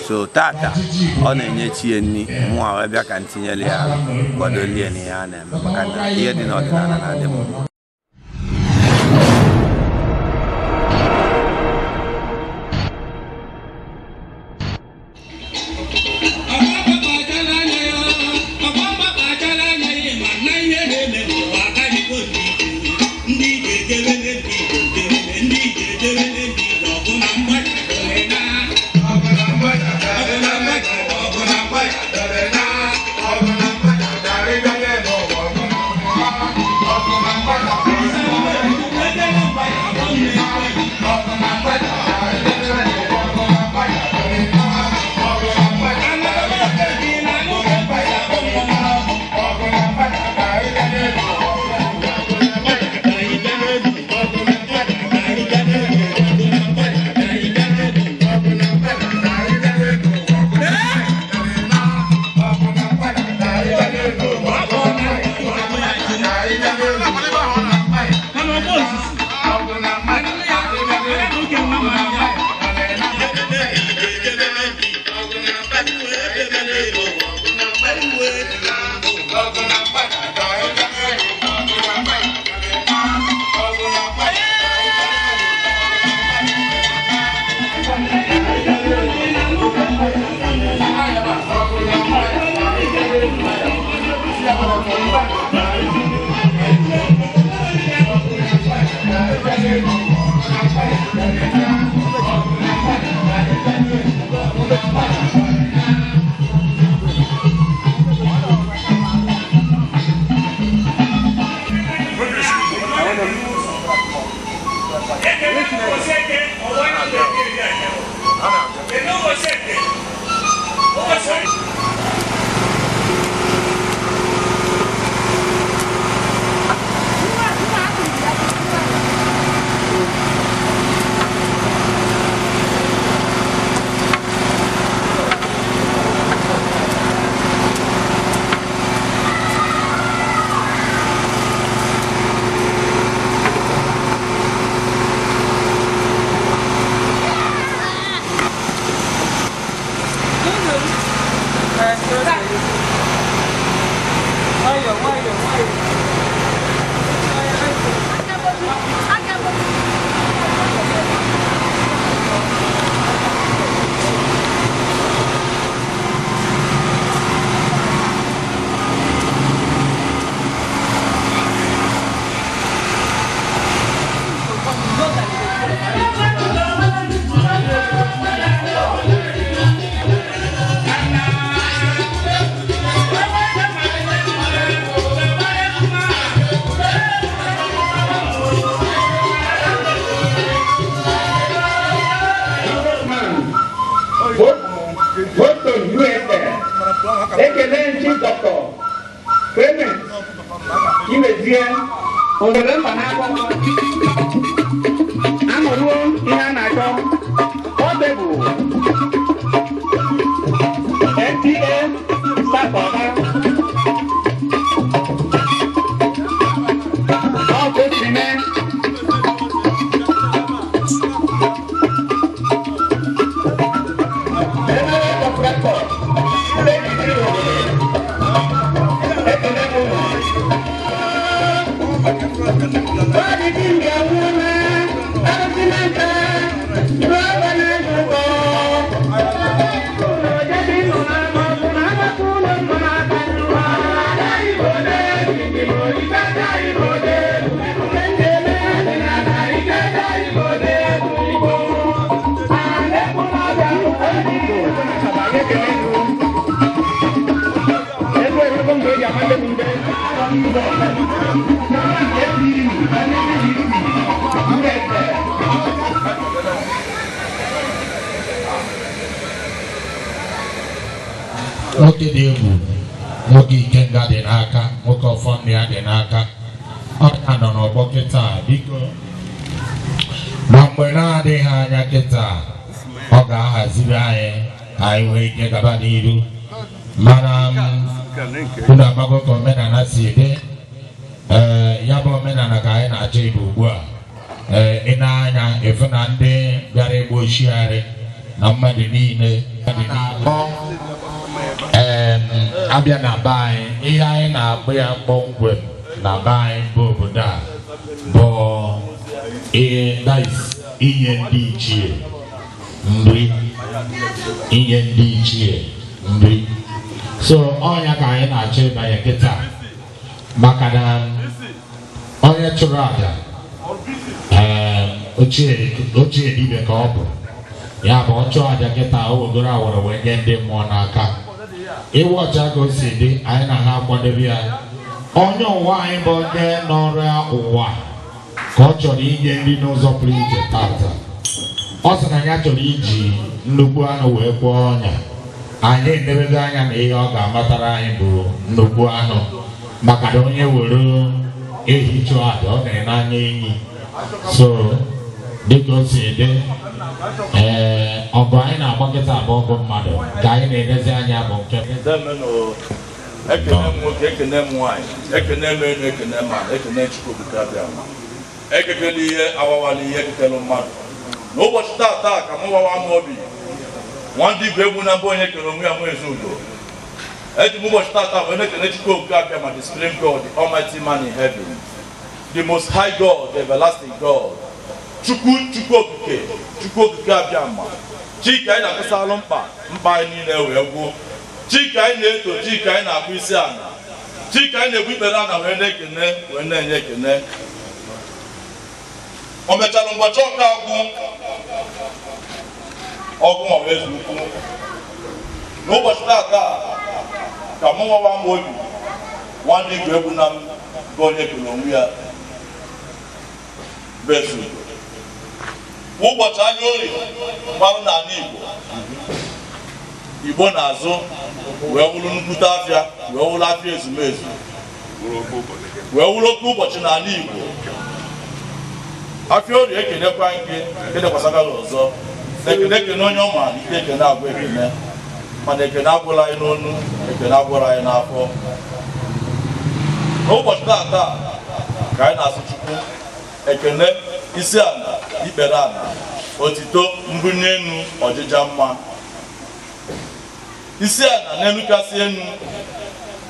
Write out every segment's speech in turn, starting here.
So tata on enye tie ni mu a bia kan tinyele ya kwado lie ni ya na maka na ye di na odina na dem Nwoke dị egwu, nwoke ikenga dị n'aka, nwoke ọfọnụ ya dị n'aka. Ọ nọ n'ọgbọ kịta, biko na mgbe na-adịghị anya kịta ọ ga-ahaziri anyị nwee ike gaba n'iru. Mana unu amago ka omenala si dị, ya bụ omenala ka anyị na-achọ ibu ugbu a. Ị na-anya efu na ndị bịara egbo oshiarị na mmadụ niile abịa na be anyị, ihe anyị na-akpụ ya kpọmkwem na be anyị bụ obodo a bụ inye ndị ichie nri, inye ndị ichie nri. So ọnya ka anyị na-achọ ịbanye kịta, maka na onye chụrụ aja ochie dibịa ka ọ bụ, ya bụ ọ chụọ aja kịta o wegoro awara wee nye ndị mmụọ n'aka. Iwe ọcha ka o si dị, anyị na ha akwadebe ya. Onye ụwa anyị bụ onye n'ọrịa ụwa ka ọ chọrọ inye nri n'ụzọ pụrụ iche tata. Ọ sị na ya chọrọ iji nnukwu anụ wee kwụọ ọnya. Anyị edebego anya na ihe ọ ga-amatara anyị bụ nnukwu anụ, maka na onye were ehi chụọ aja ọ na-ene anya enyi. So dịka o si dị, ọgụ anyị na-agbakịta abụ ọgụ mmadụ ka anyị na-edezi anya bụ nke ekene m nwoke, ekene m nwaanyị, ekene m enu, ekene m ala, ekene Chukwu okike abịa ma ekekele ihe awawala ihe ekekele mmadụ. N'ụbọchị taa ka m wawa m obi nwandị igwe egwu na mbụ onye kere onwe ya nwe ezudo. Eji m ụbọchị taa wee na-ekene Chukwu okike abịa ma the supreme God, the almighty man in heaven, the most high God, the everlasting God. Chukwu okike abịa ma Chika anyị na-akụsalụ mkpa anyị niile wee gwụ. Chika anyị na-eto, Chika anyị na-akpụ isi ala, Chika anyị na-egbu ikpere ana wee na-ekene wee na-enye ekene. o mechara ụbọchị ọka ọgụ ma wee zuo ukwu n'ụbọchị taata ka mụ nwa Amaobi nwanne Igbuefi na m bụ onye kere onwe ya bezu ụbọchị anya ori gbarụ n'ala Igbo na-azụ wee wụrụ nnukwute afịa wee wụrụ afịa ezumezu wee wụrụ oke ụbọchị n'ala Igbo afịa ori ekenekwa nke ekenekwasara ọzọ ekene onye ọma ike ekene agwa ekene mana ekene agwụla anyị n'onu ekene agwụla anyị n'afọ n'ụbọchị taata ka anyị na-asụ Chukwu ekene isi ala ikpere ala otito mbunye enu ọjịja mma isi ala n'elu kasị enu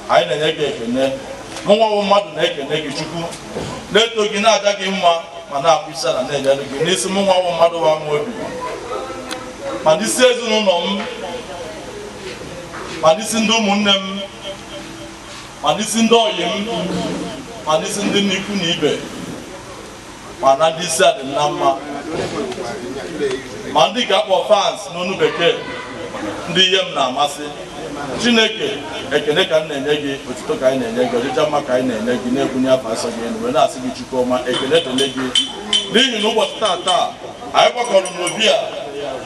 anyị na-enye gị ekene mụnwa mmadụ na-ekene gị Chukwu na-eto gị na-aja gị mma ma na-akpụ isi ala na-enyere gị n'isi mụnwa mmadụ wa Amaobi ma n'isi ezinụlọ m ma n'isi ndị ụmụnne m ma n'isi ndị ọyị m ma n'isi ndị n'ikwu na ibe ma na ndị isi adị m na mma ma ndị ga-akpọ fans n'onu bekee ndị ihe m na-amasị Chineke ekene ka m na-enye gị otito ka anyị na-enye gị ọjịja mma ka anyị na-enye gị na-ebunye afọ asọ gị elu wee na-asị gị Chukwu ọma ekene tole gị n'ihi na ụbọchị taata anyị gbakọrọ n'obi a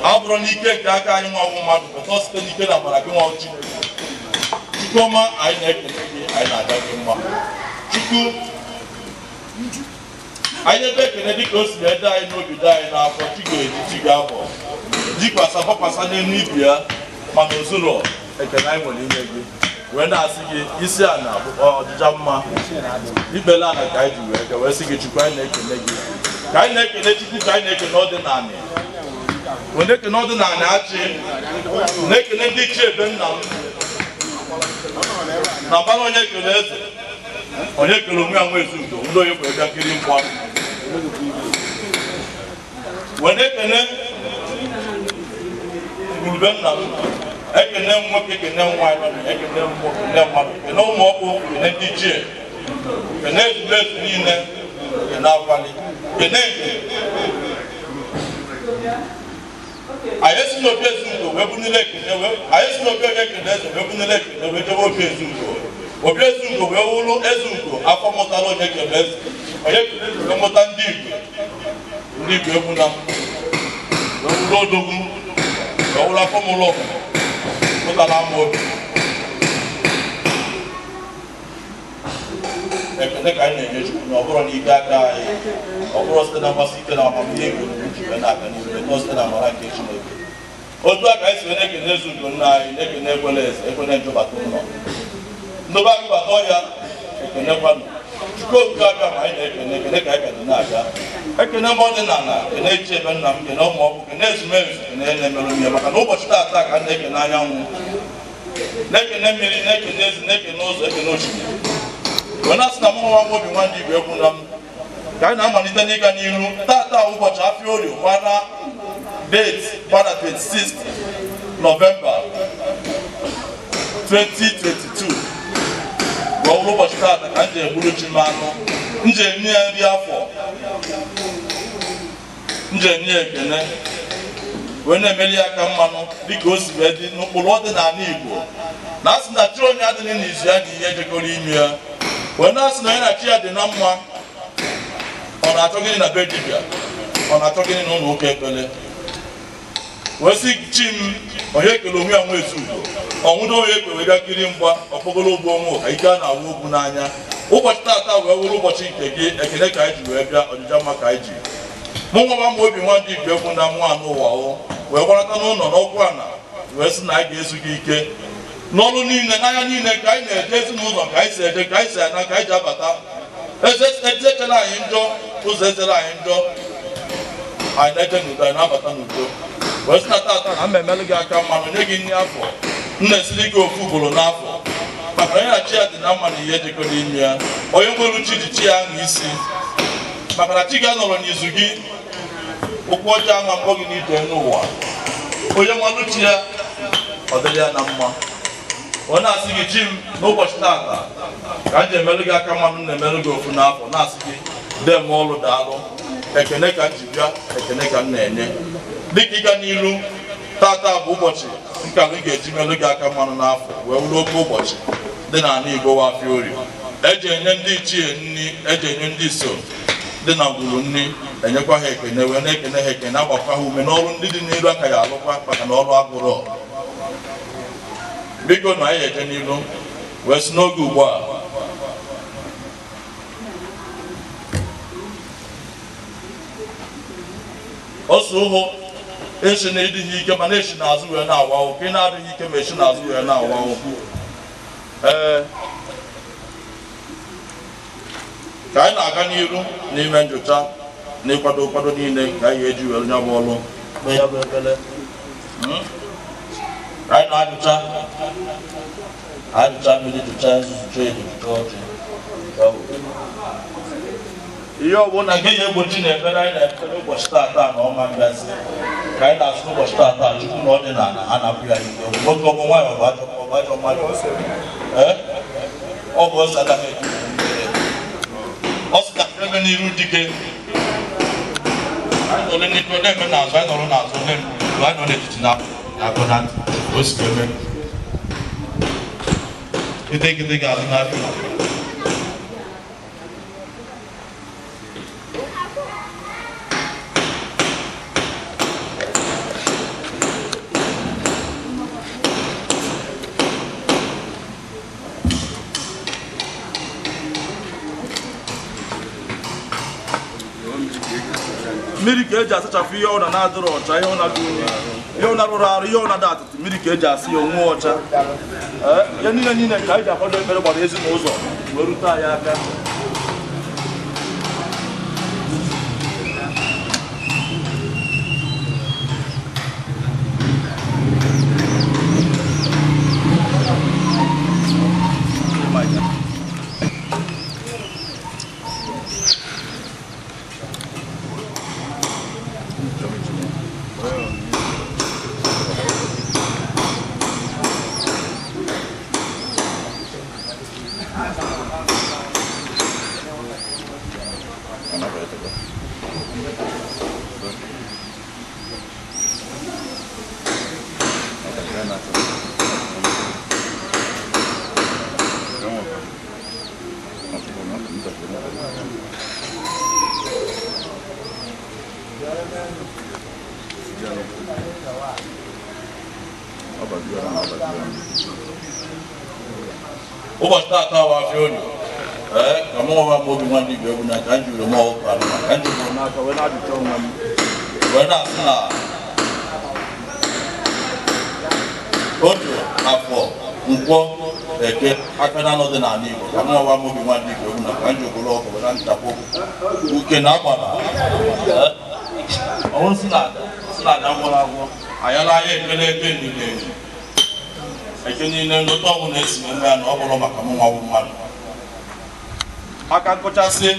abụrụ n'ike nke aka anyị nwa mmadụ ụtọ site n'ike na amara gị nwa Chineke Chukwu ọma anyị na-ekele gị anyị na-aga gị mma Chukwu anyị ebe ekele dịka o si ede anyị n'obi dị anyị n'afọ chi ga-eji chi ga-abọ jikwasa gbakwasa n'elu ibi ya mana ozụlọ ekele anyị nwere inye gị wee na-asị gị isi ala ọjịja mma ikpele ala ka anyị ji wee sị gị Chukwu anyị na-ekele gị ka anyị na-ekele Chukwu ka anyị na-ekele ọdịnala wee na-ekele ọdịnala achị na-ekele ndị ichie ebe nna m na mbara Onyekereze onye kere onwe ya nwe ezugo ndị onye kwere bịa kiri mkpa wee na-ekele ngwurube nna m ekene m nwoke ekene m nwaanyị ekene m nwoke ekene mmadụ ekene ụmụ ọkpụ ekene ndị ichie ekene ezumezu niile ekene akwali ekene nke anyị esi n'obi ezugo wee bunile ekene anyị esi n'obi Onyekereze wee bunile ekene wee jebe obi ezugo obi ezugo wee wụrụ ezugo afọ mụtara Onyekereze wee mụta ndị Igbo egwu na wee wụrụ odogwu wee wụrụ afọ mụrụ mụtara Amaobi ekene ka anyị na-enye Chukwu na ọ bụrụ n'ike aka anyị ọ bụrụ site na mmasị ike na amamihe ego ji wee na-aga n'ihu site na amara nke Chineke otu a ka anyị si wee na-ekene ezugo nna anyị na-ekene Igbuefi ekene njọbata ụlọ ndobe anyị bata ọhịa ekenekwanụ Chukwu oge abịa ma anyị na-ekene ekene ka anyị ka dị na-aga ekene m ọdịnala kene iche ebe nna m kene ụmụ ọkpụ kene ezumezu kene na-emerụ ihe maka na ụbọchị taata ka m na-ekene anyanwụ na-ekene mmiri na-ekene ezi na-ekene ụzọ ekene osimiri wee na-asị na mụ nwa Amaobi nwanne Igbuefi na m ka anyị na-amalite n'ịga n'ihu taata ụbọchị afịa orio gbara date gbara 26 Novemba 2022 wee wụrụ ụbọchị taata ka m ji egburu chi m anụ m ji enye ya nri afọ m ji enye ya ekene wee na-emeli ya aka mmanụ dịka o si wee dị n'ụkpụrụ ọdịnala Igbo na asị na chi onye adịghị n'izu ya dị ihe jekọrọ ime ya wee na-asị na onye na chi ya dị na mma ọ na-achọ gịnị na be dibịa ọ na-achọ gịnị na ụlọ ụka ekpere wee sị chi m Onyekereze onwe ya nwe ezugo ọnwụdo onye ekwe wee bịa kiri mgba ọkpọgoro ogbu onwe ka ike a na-awụ ogwu n'anya ụbọchị taata wee wụrụ ụbọchị nke gị ekele ka anyị ji wee bịa ọjịja mma ka anyị ji mụ nwa Amaobi nwanne Igbuefi na nwa anụ ụwa wee gbarata n'ụlọ n'ọkụ ana wee sị na anyị ga-ezu gị ike n'ọrụ niile n'anya niile ka anyị na-eje ezinụlọ ka anyị si eje ka anyị si ana ka anyị ji abata ezechela anyị njọ ụzọ ezere anyị njọ anyị na-eje n'udo anyị na-abata n'udo wee sị na taata na m emelụ gị aka mmanụ nye gị nri afọ m na-esiri gị ofu ugboro n'afọ maka onye na chi ya dị na mma na ihe jikọrọ ime ya onye nwere chi ji chi ya aṅụ isi maka na chi gị anọrọ n'izu gị ụkwụ ọjọọ aṅa mkpọ gị n'ije n'ụwa onye nwanụ chi ya ọ dịrị ya na mma ọ na-asị gị chi m n'ụbọchị taata ka m ji emelụ gị aka mmanụ na-emelụ gị ofu n'afọ na-asị gị dee m ọlụ daalụ ekene ka njibia ekene ka nna-enye dịka ịga n'iru tata bụ ụbọchị nka anyị ga-eji melụ gị aka mmanụ n'afọ wee wụrụ oke ụbọchị dị n'ala Igbo Wafiorio eji enye ndị ichie nri eji enye ndị iso dị na ngwuru nri enyekwa ha ekene wee na-ekene ha ekene agbakwa ha ume n'ọrụ ndị dị n'iru aka ya alụkwa maka na ọrụ agụrụ biko na anyị eje n'iru wee si n'oge ugbu a osu ụhụ echi na ịdịghị ike mana echi n'azụ wee na-awa ụkwụ ị na-adịghị ike ma echi n'azụ wee na-awa ụkwụ ka anyị na-aga n'iru n'ime nyocha na ịkwado niile ka anyị ga-eji were nya bụ ọrụ ya bụ ebele ka anyị na-ajụcha mmiri jụcha nzuzucha ejucha ọchị ihe ọbụla nke ya egbochi na-ekpere anyị na-ekpere ụbọchị tata na ọma mbazi ka anyị na-asụ ụbọchị tata Chukwu na ọdịnala a na-apụ ya ike nwoke ọbụ nwaanyị ọbụ ajọ mmadụ ọ bụ ose agaghị eji ọ sị ka ebe n'iru dike anyị nọrọ n'ike na-eme n'azụ anyị nọrọ n'azụ anyị nọ n'etiti na agụ na ntị o si eme gịdịgịdị ga-azụ n'afọ mmiri ka eji asachapụ ihe ọ na-adịrọ ọcha ihe ọ na-adị unyi ihe ọ na-arụrụ arụ ihe ọ na-ada atụtụ mmiri ka eji asị ya onwe ọcha ihe niile ka anyị ji akwado ekpere gbara ezinụzọ wee rute anyị aka ụbọchị tata Wafiorio ka mụ nwa Amaobi nwanne Igbo egwu na ka m jiri m ọkụ alụ ka m jiri n'aka wee na-ajụcha onwe m wee na-asị na otu afọ nkwọ eke aka na anọ dị n'ala Igbo ka mụ nwa Amaobi nwanne Igbo egwu na ka m jiri ọkụ wee na-nchapụ uke na agbara ọnwụ si na aja gwọrọ agwọ anyala anya ekele eke niile eke niile nlọta ọgwụ na-esi eme ya na ọ bụrụ maka mụ nwa bụ mmadụ aka nkụchasị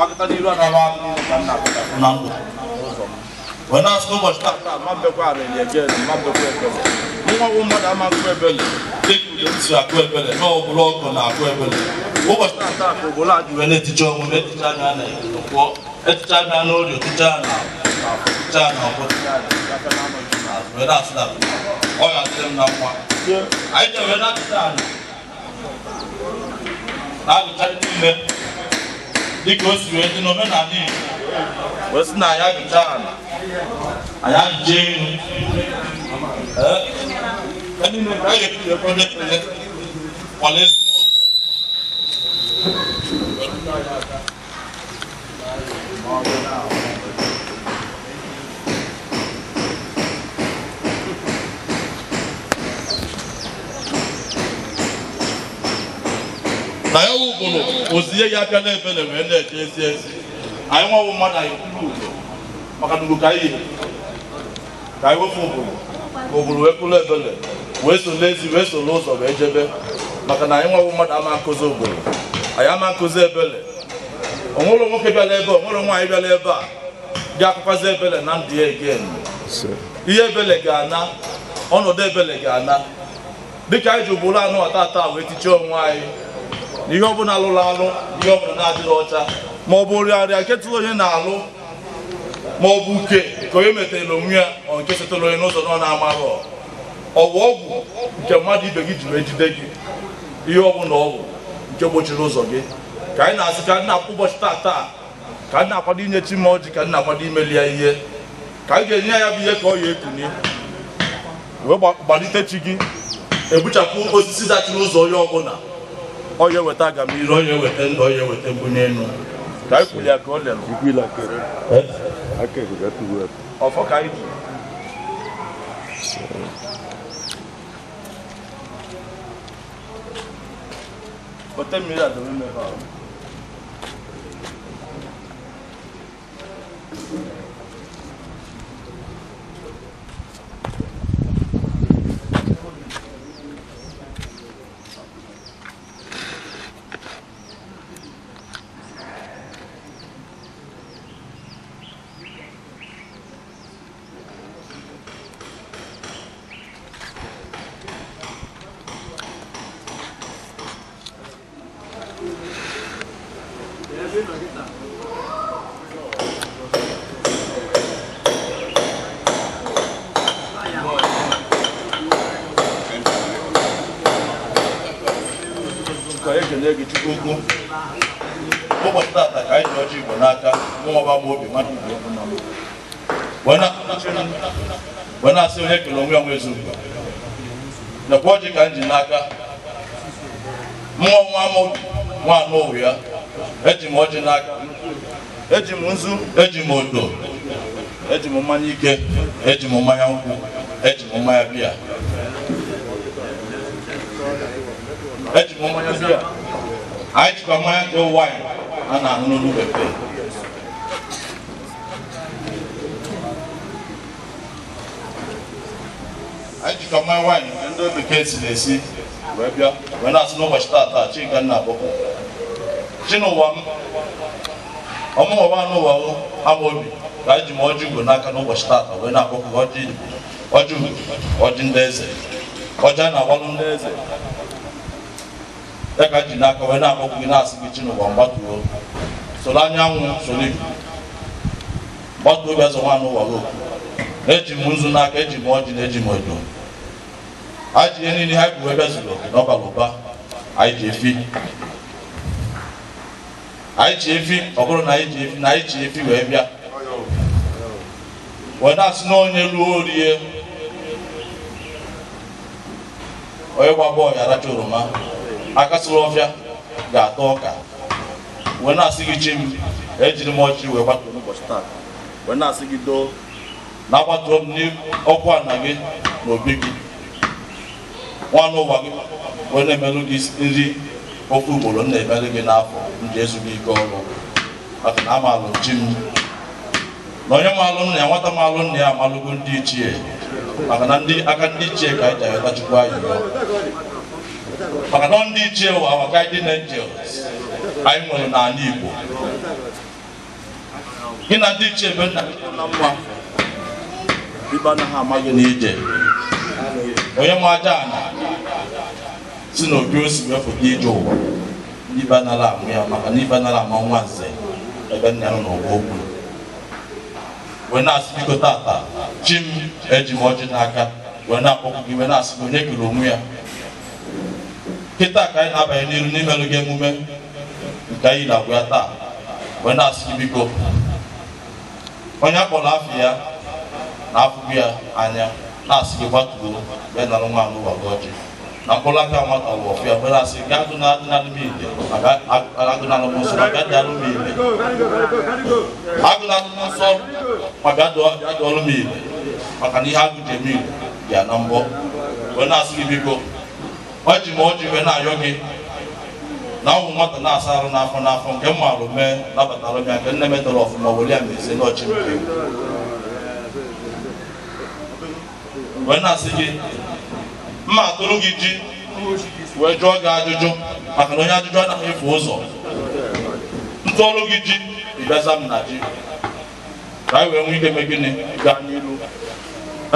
akụta n'iru anara akụ ka m na-akụchapụ na ndụ wee na-asụ ụbọchị taa ma mbekwa arịrị ejezi ma mbekwa ebele nwa bụ mmadụ ama akụ ebele dịka ude m si akụ ebele na ọbụla ọkụ na-akụ ebele ụbọchị taa ka obodo a ji wee na-eticha ọnwụ na-eticha anya na ekwọ eticha anya n'orio ticha na ticha na ọkụ wee na-asụ na ọ ga-adịrị m na mma anyị jere na-atịta anyị na-agụcha niile dịka o si wee dị n'omenala Igbo wee sị na anyị agụcha ala anyị ajụje elu niile ka anyị ga-ekiri ekwede ekpere kwale esi na ya wụbụrụ ozie ya abịa n'ebele wee na-eje ezi anyị nwawo mmadụ anyị kwuru ugo maka na ugwu ka anyị wefu ụbụrụ wee kwuru ebele wee soro ezi wee soro ụzọ wee jebe maka na anyị nwawo mmadụ ama nkụzi ụbụrụ anyị ama nkụzi ebele onwere nwoke bịara ebe onwere nwaanyị bịara ebe a dị akụkwazi ebele na ndụ ya again ihe ebele ga-ana ọnọdụ ebele ga-ana dịka anyị ji ụbụrụ anụ ọtata wee tichie onwe anyị ihe ọbụla alụrụ alụ ihe ọbụla na-adịghị ọcha ma ọ bụ nrịarịa nke tụrụ onye na-alụ ma ọ bụ uke ka onye metere onwe ya ọ nke setara onye n'ụzọ nọ na-amaghị ọwụ ọgwụ nke mmadụ ibe gị jiri ejide gị ihe ọbụla ọgwụ nke gbochiri ụzọ gị ka anyị na-asị ka anyị na-akwụ ụbọchị taa ka anyị na-akwado inye chi ma ọjị ka anyị na-akwado imeli ya ihe ka anyị ga-enye ya bụ ihe ka ọ ya ekunye wee gbalite chi gị ebuchapụ osisi dachiri ụzọ onye ọbụla ọ ya eweta agamnihu, ọ ya eweta ndụ, ọ ya eweta mbunye elu ka anyị kwuli ya ka ọ lere ọfọ ka anyị ji ote mmiri adọrọ mmebe ahụ gị chukwu ukwu ụbọchị tata ka anyị ji ọjị Igbo n'aka Amaobi mmadụ wee na-asị onye kele onwe ya nwe eziokwu nekwa ọjị ka m ji n'aka mmụọ nwa Amaobi nwa anụ ya eji m ọjị n'aka eji m nzu, eji m odo, eji m mmanya ike, eji m mmanya nkwụ, eji m mmanya biya, eji m mmanya biya. Anyị jikwa mmanya nke waịn a na-aṅụ n'olu bekee. Anyị jikwa mmanya waịn nke ndị bekee si na-esi wee bịa wee na-asị n'ụbọchị taa chi nke nna abụọ chi n'ụwa m ọmụnwa n'ụwa Amaobi ka anyị ji m ọjị Igbo n'aka n'ụbọchị tata wee na-akpọkụ ọjị ndị eze, ọjị a na-agbalụ ndị eze ya ka ji n'aka wee na-akpọkụ gị na-asị gị chi n'ụwa mgbatuo soro anyanwụ soro ibu gbatuo obi azọ nwa n'ụwa okwu. Eji m nzu n'aka, eji m ọjị na eji m edo. Anyị ji ihe niile ha bụ ebe zuru oke n'ọbara ụba. Anyị ji efi, ọ bụrụ na anyị ji efi wee bịa wee na-asị na onye ruo orie onye gba bọọlụ ya aracha oroma aka sụrụ ọfịa ga-ata ọka wee na-asị gị chi m ejiri m ọchị wee gbatuo n'ụbọchị taa wee na-asị gị doo na-agbatuo m n'ọkụ ana gị na obi gị nwa n'ụwa gị wee na-emelụ gị nri ofu ugboro na-emere gị n'afọ ndị ezughị ike ọrụ maka na amalụ chi m na onye malụ nna ya nwata malụ nna ya amalụgo ndị ichie maka na aka ndị ichie ka anyị ji ayọtachukwu anyị maka na ndị ichie wụ our guardian angels anyị nwere n'ala Igbo. Gị na ndị ichie ebe nna na mma ibe anaghị amaghị n'ije onye nwe aja ana si n'obi o si wefụta ije ụwa ibe anara amụ ya maka na ibe anara ama nwa nze ebe nna ya nọ n'ụwa okwu wee na-asị biko tata chi m eji m ọjị n'aka wee na-akpọkwu gị wee na-asị gị onye kere onwe ya kịta ka anyị na-abanye n'iru n'imelụ gị emume nke anyị na-agwa ya taa wee na-asị gị biko onye akpọrọ afọ ya na afụghị ya anya na-asị gị gbatuo bịa nara nwa n'ụwa gị ọjị na mkpụrụ aka nwata ụwa ọfịa wee na-asị gị agụ na-adịnalụ m ile agụnalụ m nsọ ma bịa dịalụ m ile agụnalụ m nsọ ma bịa dụọlụ m ile maka na ihe agụ ji eme ile bịa na mbọ wee na-asị gị biko ọjị ma ọjị wee na-ayọ gị na ọnwụ nwata na-asa arụ n'afọ nke m marụ mee nabatara m ya nke nne metara ọfụma were ya mezie n'ọchị mpe wee na-asị gị mma atụrụ gị ji wee jụọ gị ajụjụ maka na onye ajụjụ anaghị efu ụzọ ntụọrụ gị ji ịbịaza m na ji ka anyị wee nwee ike mee gịnị gaa n'ilu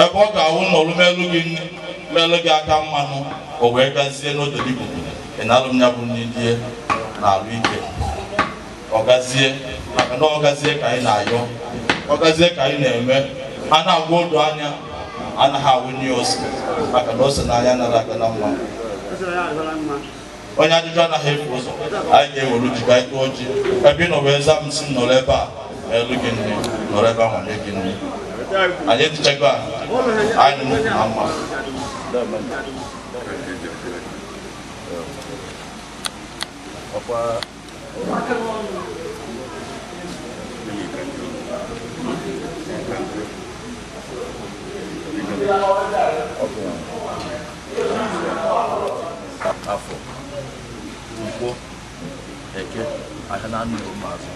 ebe ọ ga-awụ n'ọrụ melụ gị aka mmanụ o wee gazie n'odoligbo ị na-alụ m ya bụ n'idie na alụ ike ọ gazie maka na ọ gazie ka anyị na-ayọ ọgazie ka anyị na-eme a na-agwa odo anya anaghị awụnye ose maka na ose n'anya anaghị aga na mma onye ajụjụ anaghị efu ụzọ anyị ga-ewere ji ka anyị tụọ ji ebe ị nọ wee zaa m si m nọrọ ebe a elu gị nne nọrọ ebe ahụ nye gị nne anyị etichago anyị na mma afọ ugbo eke ahịa na anụ maazị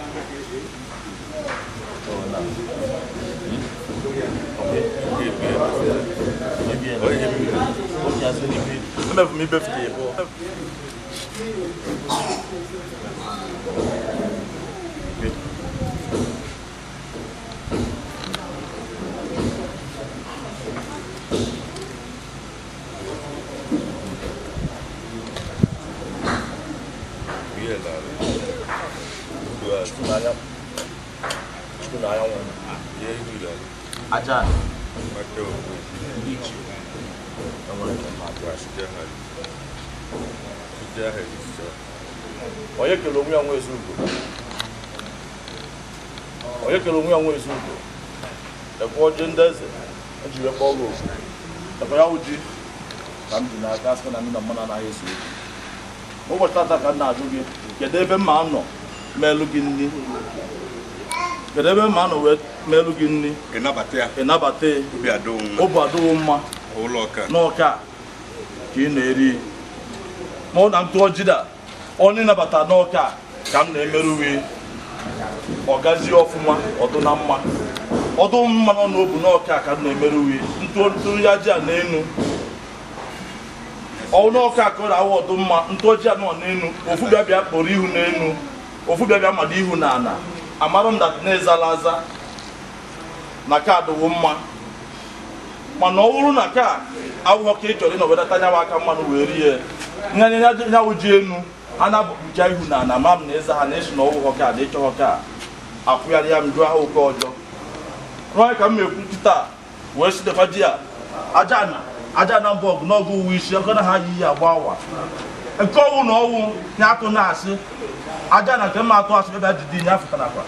aja onye kere onwe ya nwe ezugo ekwe ọjị ndị eze eji wekwa ọrụ ofu ekwe ya ụdị ka m ji n'aka asị na ndị na mmanụ anaghị eso okwu ụbọchị tata ka m na-ajụ gị kedu ebe mma nọ melụ gị nri kedu ebe mma nọ wee melụ gị nri ịnabata obi adịghị mma n'ọka ka ị na-eri ma ọ na ntụ ọjịda onye nabata n'ọka ka m na-emerụwe ọgazi ọfụma ọdụ na mma ọdụ mma nọ n'obu n'ọka ka m na-emerụwe ntụ ya ji a n'enu ọwụ n'ọka ka ọ na-awụ ọdụ mma ntụ ọjị a nọ n'enu ofu bịa kpọrọ ihu n'enu ofu bịa mmadụ ihu na ana amara m dat na-ezala aza na ka adịwo mma mana ọ bụrụ na ka awụghọ ka ị chọrọ ịnọbedata nyawa aka mmanụ wee rie nyanwụ ji enu a na-abụja ihu na ana ma m na ịza ha na esi na ọwụghọ ka dị ịchọghọ ka akwụgharị ya m jụọ ha oke ọjọọ rụọ ka m na-ekwu taa wee sidefa ji ya aja na mbọ ọgụ n'ọgụ uwe isi ọkọ na ha yi ihe agba awa nke ọwụ na ọwụ nye atụ na-asị aja na nke mma atụ asị ebe jide nye afụta nakwa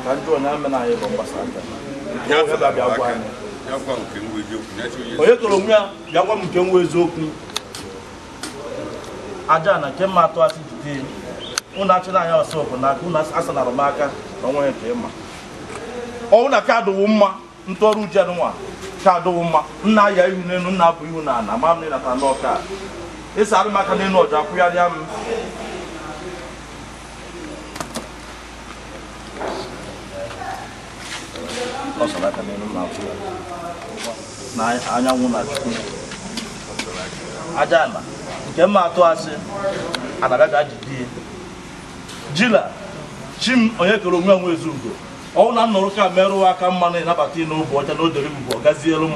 ka ndị onye ame na anyị bụ mgbasa aka onye toro onwe ya bịa gwa m nke nwe eziokwu aja na nke mma atụ asị jide ụnụ achịrị anya ọsọ bụ n'aka ụnụ asanara m aka na onwe nke ịma ọnwụ na ka adịwo mma ntọrụ uche nwa ka adịwo mma nna ya ihu n'elu nna abụ ihu na ana ma m nata n'ọka ịsa arị m aka n'elu ọjọ akwụgharịa m na anyanwụ na chukwu aja na nke mma atụ asị anaga jide jila chim onye kere onwe onwe ezugo ọwụ na nnọrọ ka merụọ aka mma na ịnabata n'obu ọcha na odere bụ ọgazielu m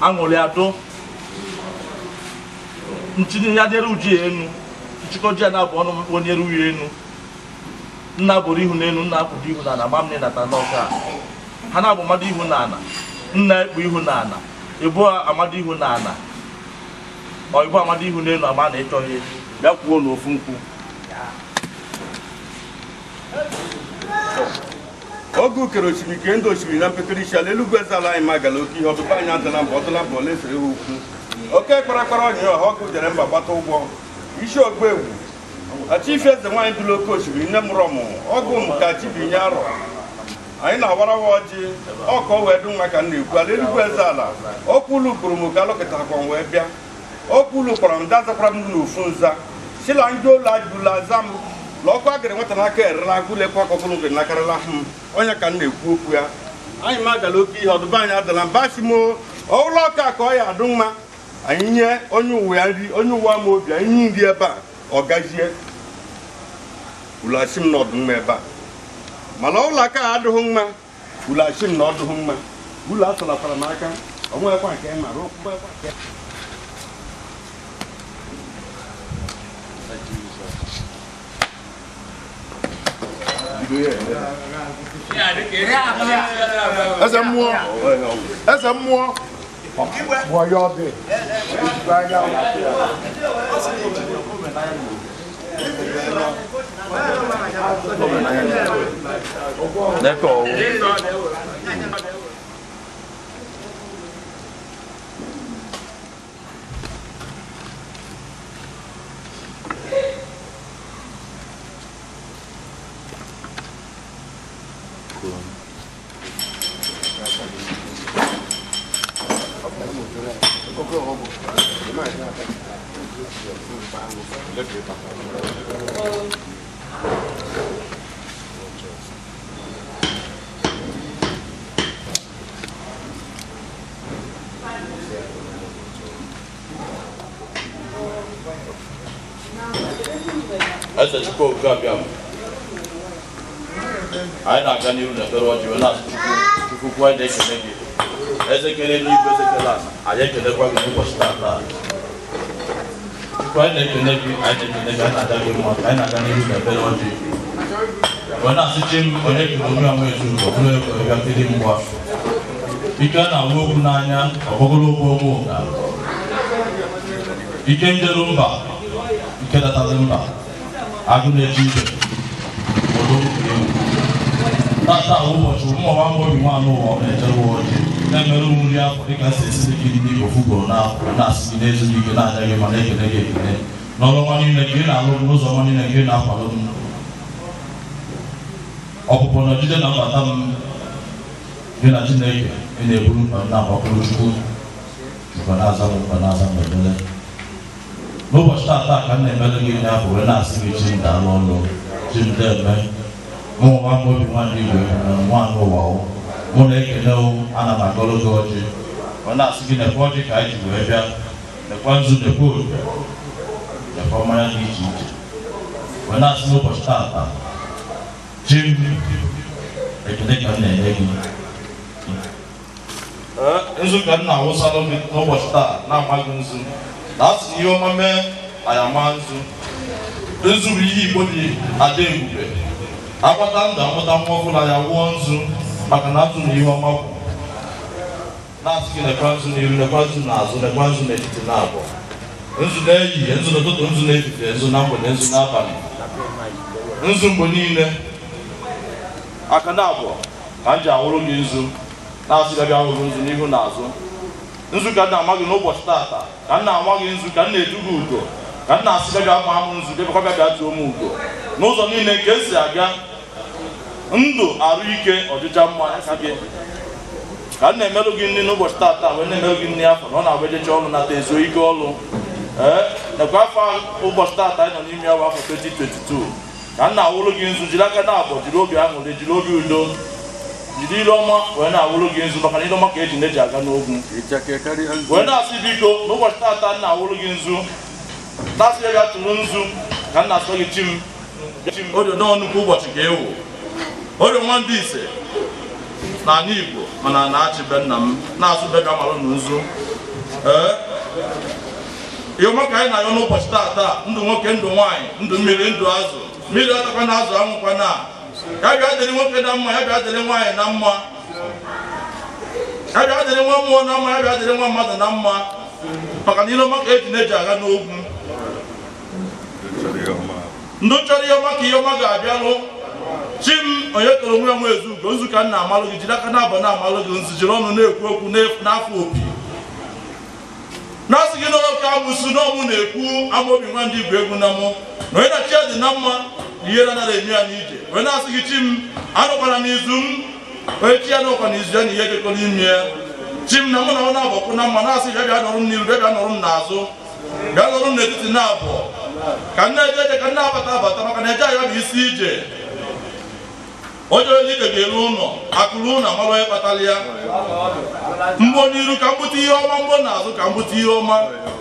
aṅụrị adụ ntinye ya dịrị uju ya enu nchịkọji ya na-abụ ọnụ onye eru ya enu nna bụrụ ihu n'enu nna akpụdo ihu na ana ma m na ịnata n'ọka ha na-abụ mmadụ ihu na ana nna ekpu ihu na ana ịbụ amadụ ihu na ana ọ ịbụ amadụ ihu n'elu ama na ịchọghị bịa kwuo n'ofu nkwụ oge ukere osimiri ke ndị osimiri na mpekere isi ala elugwu eze ala anyị magala oke ihe ọdụba anyị adịla mba ọdụla mba ole efere ha ukwu oke kparakpara ọnya ọha ọkụ jere mba gbata ụgwọ isi ogbu egwu achi ife eze nwaanyị dụla oke osimiri nne mụrụ ọmụmụ ọgụ m ka chi bụ inye arọ anyị na-awarawa ọjị ọka o wee dị nwa ka m na-ekwu ala elugwu eze ala okwu ulu kpụrụ m ka alọkịtakwa m wee bịa okwu ulu kpọrọ m dazakwara m n'ofu nza sila ndị ụlọ ajụla aza m na ọkụ agịrị nweta n'aka erela agụlekwa akọkụlụ gị nakarịla m onye ka m na-ekwu okwu ya anyị ma agala oke ihe ọdụba anyị adịla mba si m ọụlọ ọka ka ọ ya adụ mma anyị nye onye uwe ya nri onye uwe ama obi anyị nye nri ebe a ọ gazie ụlọasi m n'ọdụmma ebe a mana ụlọ aka adịghị mma ụlọ achị na ọdụghị mma ụlọ atụlakwara n'aka onwekwa nke mara okwu eze mmụọ Ese chukwu gabia. Anyị na-aga n'ihu na ekpere ọjị wee na-asụ chukwu kwa anyị na-ekele gị. Eze kele n'igwe eze kele ala, anyị ekelekwa gị n'ụbọchị taa. Chukwu anyị na-ekele gị, anyị na-aga gị mma, anyị na-aga n'ihu na ekpere ọjị. Wee na-asị chi m onye kere onwe onwe ezu ụzọ bụrụ ebe ndị mgba. Ike na-awụ okwu n'anya ọgbọgọrọ okwu ogbu ụga. Ike njeru mba, ike datara mba. Agụ na-eji ibe tata ụbọchị ụmụ ọwa mgbe obi nwaanụ ụwa na-echere ụwa ọjị na-emere nri afọ dịka si esi gị ndị ofugoro na-asị gị n'ezu ike na-aja gị ma na-ekele gị ekele n'ọrụ ọma niile ka ị na-alụ n'ụzọ ọma niile ka ị na-akwado m ọpụpụ na ojide na mbata m gị na Chineke ị na-eburu mkpa m na-agbakwuru Chukwu Chukwu na-aza m mkpa na-aza m ekele n'ụbọchị taa ka m na-emere gị ihe afọ wee na-asị gị chi m daalụ ọrụ chi m deme mụ nwa m obi nwanne igwe nwaanyị ụwa mụ na-ekele ana m agọrọ gị ọjị wee na-asị gị nekwa ọjị ka anyị ji wee bịa nekwa nzu nekwa oge nekwa mmanya dị iche iche wee na-asị n'ụbọchị taa chi m ekele ka m na-enye gị nzu ka m na-awụsalụ gị n'ụbọchị taa na-agba gị nzu na-asị ihe ọma mee anyị ama nzu nzu bụ ihe Igbo dị ada ebube agbata ndụ amụta nwa ọbụla ya wụọ nzu maka na nzu na ihe ọma bụ na-asị gị nekwa nzu n'ihu nekwa nzu n'azụ nekwa nzu n'etiti na abụọ nzu na-ehihie nzu n'ụtụtụ nzu na-efifie nzu na mgbede nzu n'abalị nzu mgbe niile aka na abụọ ka m ji awụrụ gị nzu na-asị gị bịa wụrụ nzu n'ihu na azụ nzu ka m na-ama gị n'ụbọchị taata ka m na-ama gị nzu ka m na-edu gị ugo ka m na-asị gị bịa ma m nzu bịakwa bịa tụọ m ugo n'ụzọ niile nke esi aga ndụ arụ ike ọdịcha mma gị ka m na-emerụ gị nri n'ụbọchị taata wee na-emerụ gị nri afọ na ọ na-agba ejecha ọrụ nata ezuo ike ọrụ nekwa afọ ụbọchị taata anyị nọ n'ime ya bụ afọ 2022 ka m na-awụrụ gị nzu jiri aka na-abọ jiri obi aṅụrị jiri obi udo jiri ire ọma wee na-awụrụ gị nzu maka na ire ọma ka eji na-eji aga n'ogwu wee na-asị biko n'ụbọchị taata m na-awụrụ gị nzu na-asị ya tụrụ nzu ka m na-asọ gị chi m orio n'ọnụkwu ụbọchị ka ewu orio nwa ndị ise n'ala Igbo mana na-achị be nna m na-asụ be ga malụ na nzu ihe ọma ka anyị na-ayọ n'ụbọchị taata ndụ nwoke ndụ nwaanyị ndụ mmiri ndụ azụ mmiri atakwa na azụ anwụkwa na ya bịa dịrị nwoke na mma ya bịa dịrị nwaanyị na mma ya bịa dịrị nwa mmụọ na mma ya bịa dịrị nwa mmadụ na mma maka na ile ọma ka eji na-eji aga n'ogwu ndụ chọrọ ihe ọma ka ihe ọma ga-abịalụ chi m onye kere onwe onwe ezu ugo nzu ka m na-amalụ gị jiri aka na-aba na-amalụ gị nzu jiri ọnụ na-ekwu okwu n'afọ opi na-asị gị n'oke amụsụ n'ọmụ na-ekwu Amaobi nwa ndị Igbo egwu na mụ na onye na-achị ya dị na mma na ihe na-anaghị eme ya n'ije wee na-asị gị chi m anụkwara n'izu m onye chi ya nọkwa n'izu ya na ihe gekọrọ ime ya chi m na mụ na ọ na-abọkwu na mma na-asị bịa bịa nọrụ m n'iru bịa bịa nọrụ m n'azụ bịa nọrụ m n'etiti na abụọ ka m na-eje eje ka m na-abata abata maka na eje ahịa bụ isi ije onye onye ike ga-eru ụlọ akụrụ ụlọ amara onye kpatara ya mgbo n'iru ka mbute ihe ọma mgbo n'azụ ka mbute ihe ọma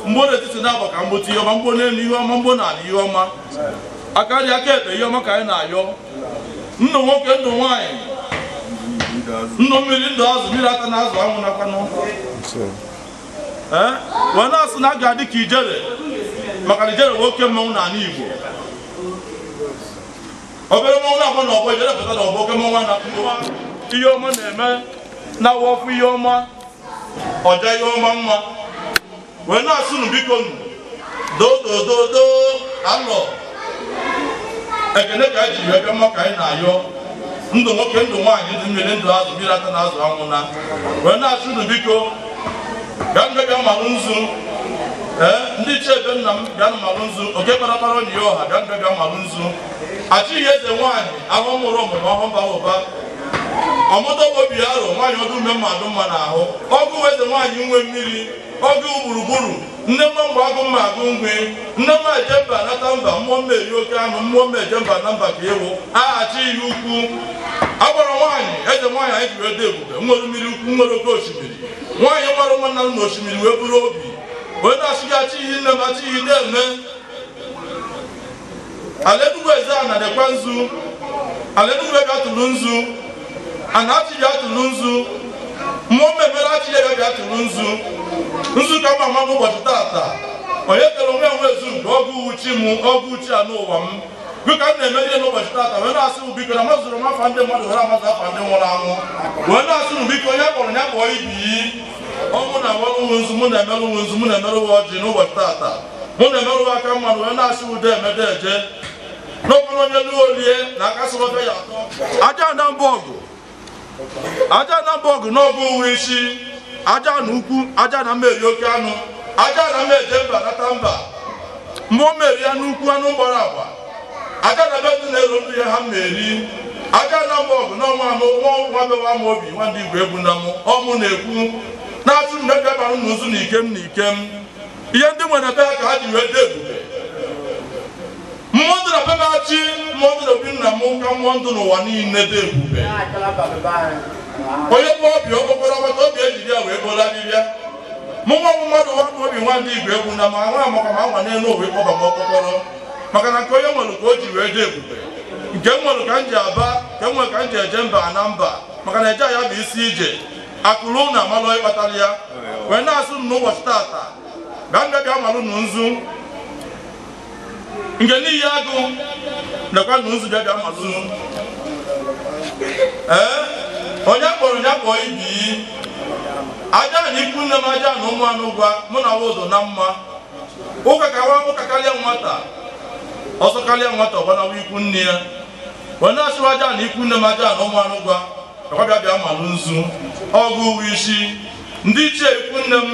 mgbo n'etiti na abụọ ka mbute ihe ọma mgbo n'elu ihe ọma mgbo n'ala ihe ọma aka dị aka ekpe ihe ọma ka anyị na-ayọ ndụ nwoke ndụ nwanyị ndụ mmiri ndụ azụ mmiri ata na azụ anwụ nakwa n'ụkwụ wee na-asị na a ga-adị ka ijere maka na ijere nwoke mmanwụ n'ala Igbo obere mmanwụ na-agba n'ọgbọ ijere pụta n'ọgbọ oke mmanwụ na ihe ọma na-eme na wọfụ ihe ọma ọja ihe ọma mma wee na-asị unu biko dodododo alọ ekene ka anyị jiri ebe mma ka anyị na-ayọ ndụ nwoke ndụ nwaanyị ndụ mmiri ndụ azụ mmiri ata na azụ anwụ na wee na-asị unu biko bịa malụ nzu ndị chebe nna m bịa malụ nzu oke kparakpara onye ya ọha bịa malụ nzu achịghị eze nwaanyị ahụ mụrụ ọmụmụ ọhụ mba ụba ọmụta obi arọ nwaanyị ọdụ ume mmadụ mma n'ahụ ọgụ eze nwaanyị nwe mmiri ọgụ gburugburu nne mma mgbe agụ mma agụ ngwe nne mma eje mba nata mba mmụọ mma eri oke anụ mmụọ mma eje mba na mba ka ewu aghachi ihe ukwu agbara nwaanyị eze nwaanyị anyị ji wee dị ebube nwere mmiri ukwu nwere oke osimiri nwaanyị gbara ụmụnna m na osimiri wee bụrụ obi wee na-asịgachi ihe nne m achị ihe na-eme Alenugwu eze a na-adekwa nzu Alenugwu ebe atụrụ nzu ana achịghị atụrụ nzu mmụọ mmemere achịghị ebe atụrụ nzu nzu ka mma mma n'ụbọchị tata onye kere onwe enwe ezu nke ọgụ uchi m ọgụ uchi a n'ụwa m bika m na-eme ihe n'ụbọchị tata wee na-asị m biko na mazụrụ m afa ndị mmadụ were amaza afa ndị nwụrụ anwụ wee na-asị m biko onye kpọrọ ya kpọọ ibi yi ọmụ na awarụ nwe nzu mụ na-emerụ nwe nzu mụ na-emerụ nwe ọjị n'ụbọchị tata mụ na-emerụ aka mmadụ wee na-asị ude emede eje n'okpuru onye lụọ olie na aka sịrọbe ya atọ aja na mba ọgụ n'ọgụ uwe isi aja na ukwu aja na mmeri oke anụ aja na mmeje mba nata mba mmụọ mmeri ya n'ukwu anụ gbara agba aja na be ndị na-ero ndụ ya ha mmeri aja na mba ọgụ n'ọnwa anụ nwa bewa Amaobi nwa ndị Igbo egbu na mụ ọmụ na-ekwu na-atụ mmebe bara n'ụzụ na ikem ihe ndị nwere be ha ka ha ji wee dị ebube mmụọ ndụ na bebe achị mmụọ ndụ na obi nna m ka mmụọ ndụ n'ụwa niile dị ebube onye bụ obi okpokọrọ ọgbata obi ejiri ya wee bola bibịa mụnwa mmadụ nwa Amaobi nwa ndị Igbo egwu na ma nwa amaka ma nwa n'elu owe kpọba m okpokọrọ maka na nke onye nwere ka o ji wee dị ebube nke m nwere ka m ji aba nke m nwere ka m ji eje mba na mba maka na eje ya bụ isi ije akụrụ na amalụ ịkpatara ya wee na-asụ m n'ụbọchị tata bịa malụ nụ nzu nke n'ihi agụ nekwa nụ nzu bịa malụ onye kpọrọ ya kpọọ ibi aja na ikwu nne m aja na ụmụ anụ gwa mụ na ụzọ na mma ụka karịa nwata ọsọ karịa nwata ọgbanawa ikwu nne ya wee na-asịwa aja na ikwu nne m aja na ụmụ anụ gwa bịa malụ nzu ọgụ uwe isi ndị ichie ikwu nne m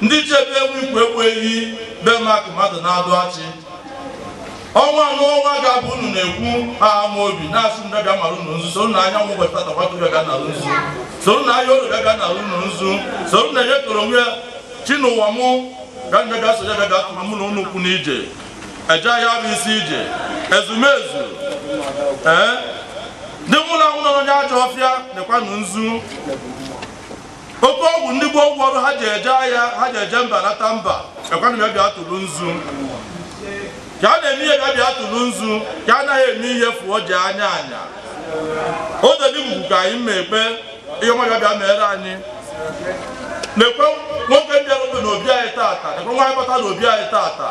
ndị ichie be ewu ikwu ekwu ehi be maka mmadụ na-adụ achị ọnwa anụ ọnwa ga-abụ unu na-ekwu aha Amaobi na-asị ndị bịa malụ unu nzu soro na anyanwụ ụbọchị tata kwatụ bịa nalụ nzu soro na ahịa ụlọ bịa nalụ unu nzu soro na enye koro onwe chi n'ụwa mụ bịa soja bịa tụrụ mụ na unu ukwu n'ije eje ahịa bụ isi ije ezumezu ndị nwụrụ anwụ nọ n'onye ajọ ọfịa nekwanụ nzu oke ọgwụ ndị gboo ụgwọ ọrụ ha ji eje ahịa ha ji eje mba nata mba ekwanụ bịa tụrụ nzu ka a na-eme ihe bịa tụrụ nzu ka a naghị eme ihe fụọ ji anya odedigwugwu ka anyị mma ekpe ihe ọma bịa mere anyị na-ekwe nwoke bịara obe na obi anyị tata nekwe nwaanyị bata na obi anyị tata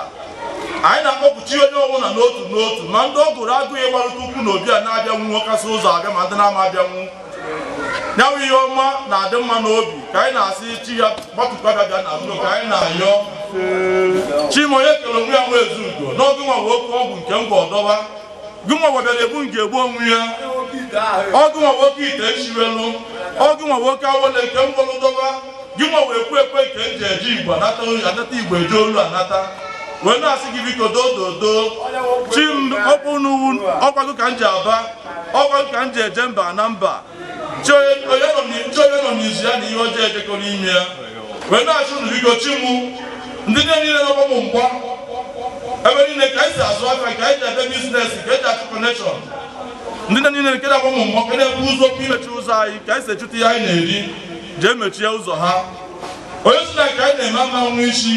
anyị na-akpọpụchi onye ọbụla n'otu n'otu ma ndị ọ gụrụ agụghị gbarụta ukwu na obi a na-abịanwu nwokasị ụzọ abịa ma ndị na-ama abịanwu nyanwụ ihe ọma na-adị mma n'obi ka anyị na-asị chi ya gbatụkwa bịa na azụ ka anyị na-ayọ chima onye kere onwe ya nwa ezugo n'oge nwa nwoke ọgwụ nke ngwa ọdọba gụnwa wabịara ebu nke egbu onwe ya ọgụ nwa nwoke ite nchiwelu ọgụ nwa nwoke awele nke ngwọrụ dọba gịnwa wee ekwe nke nji eje Igbo anata Igbo eje olu anata wee na-asị gị biko dododo chi m ọkpụ n'uwu ọkwago ka m ji aba ọkwago ka m ji eje mba na mba chi onye nọ n'izu ya na ihe ọjọọ ejekọrọ ime ya wee na-asị unu biko chi mụ ndị niile nọkwa m mgba ebe niile ka anyị si azụ aka ka anyị ji ebe biznes ka eji achụ kọnekshọn ndị niile nke na-agba m mgba ka na-ebu ụzọ ka imechi ụzọ anyị ka anyị si echute ihe anyị na-eri jee mechie ụzọ ha onye si na ka anyị na-eme ama nwa isi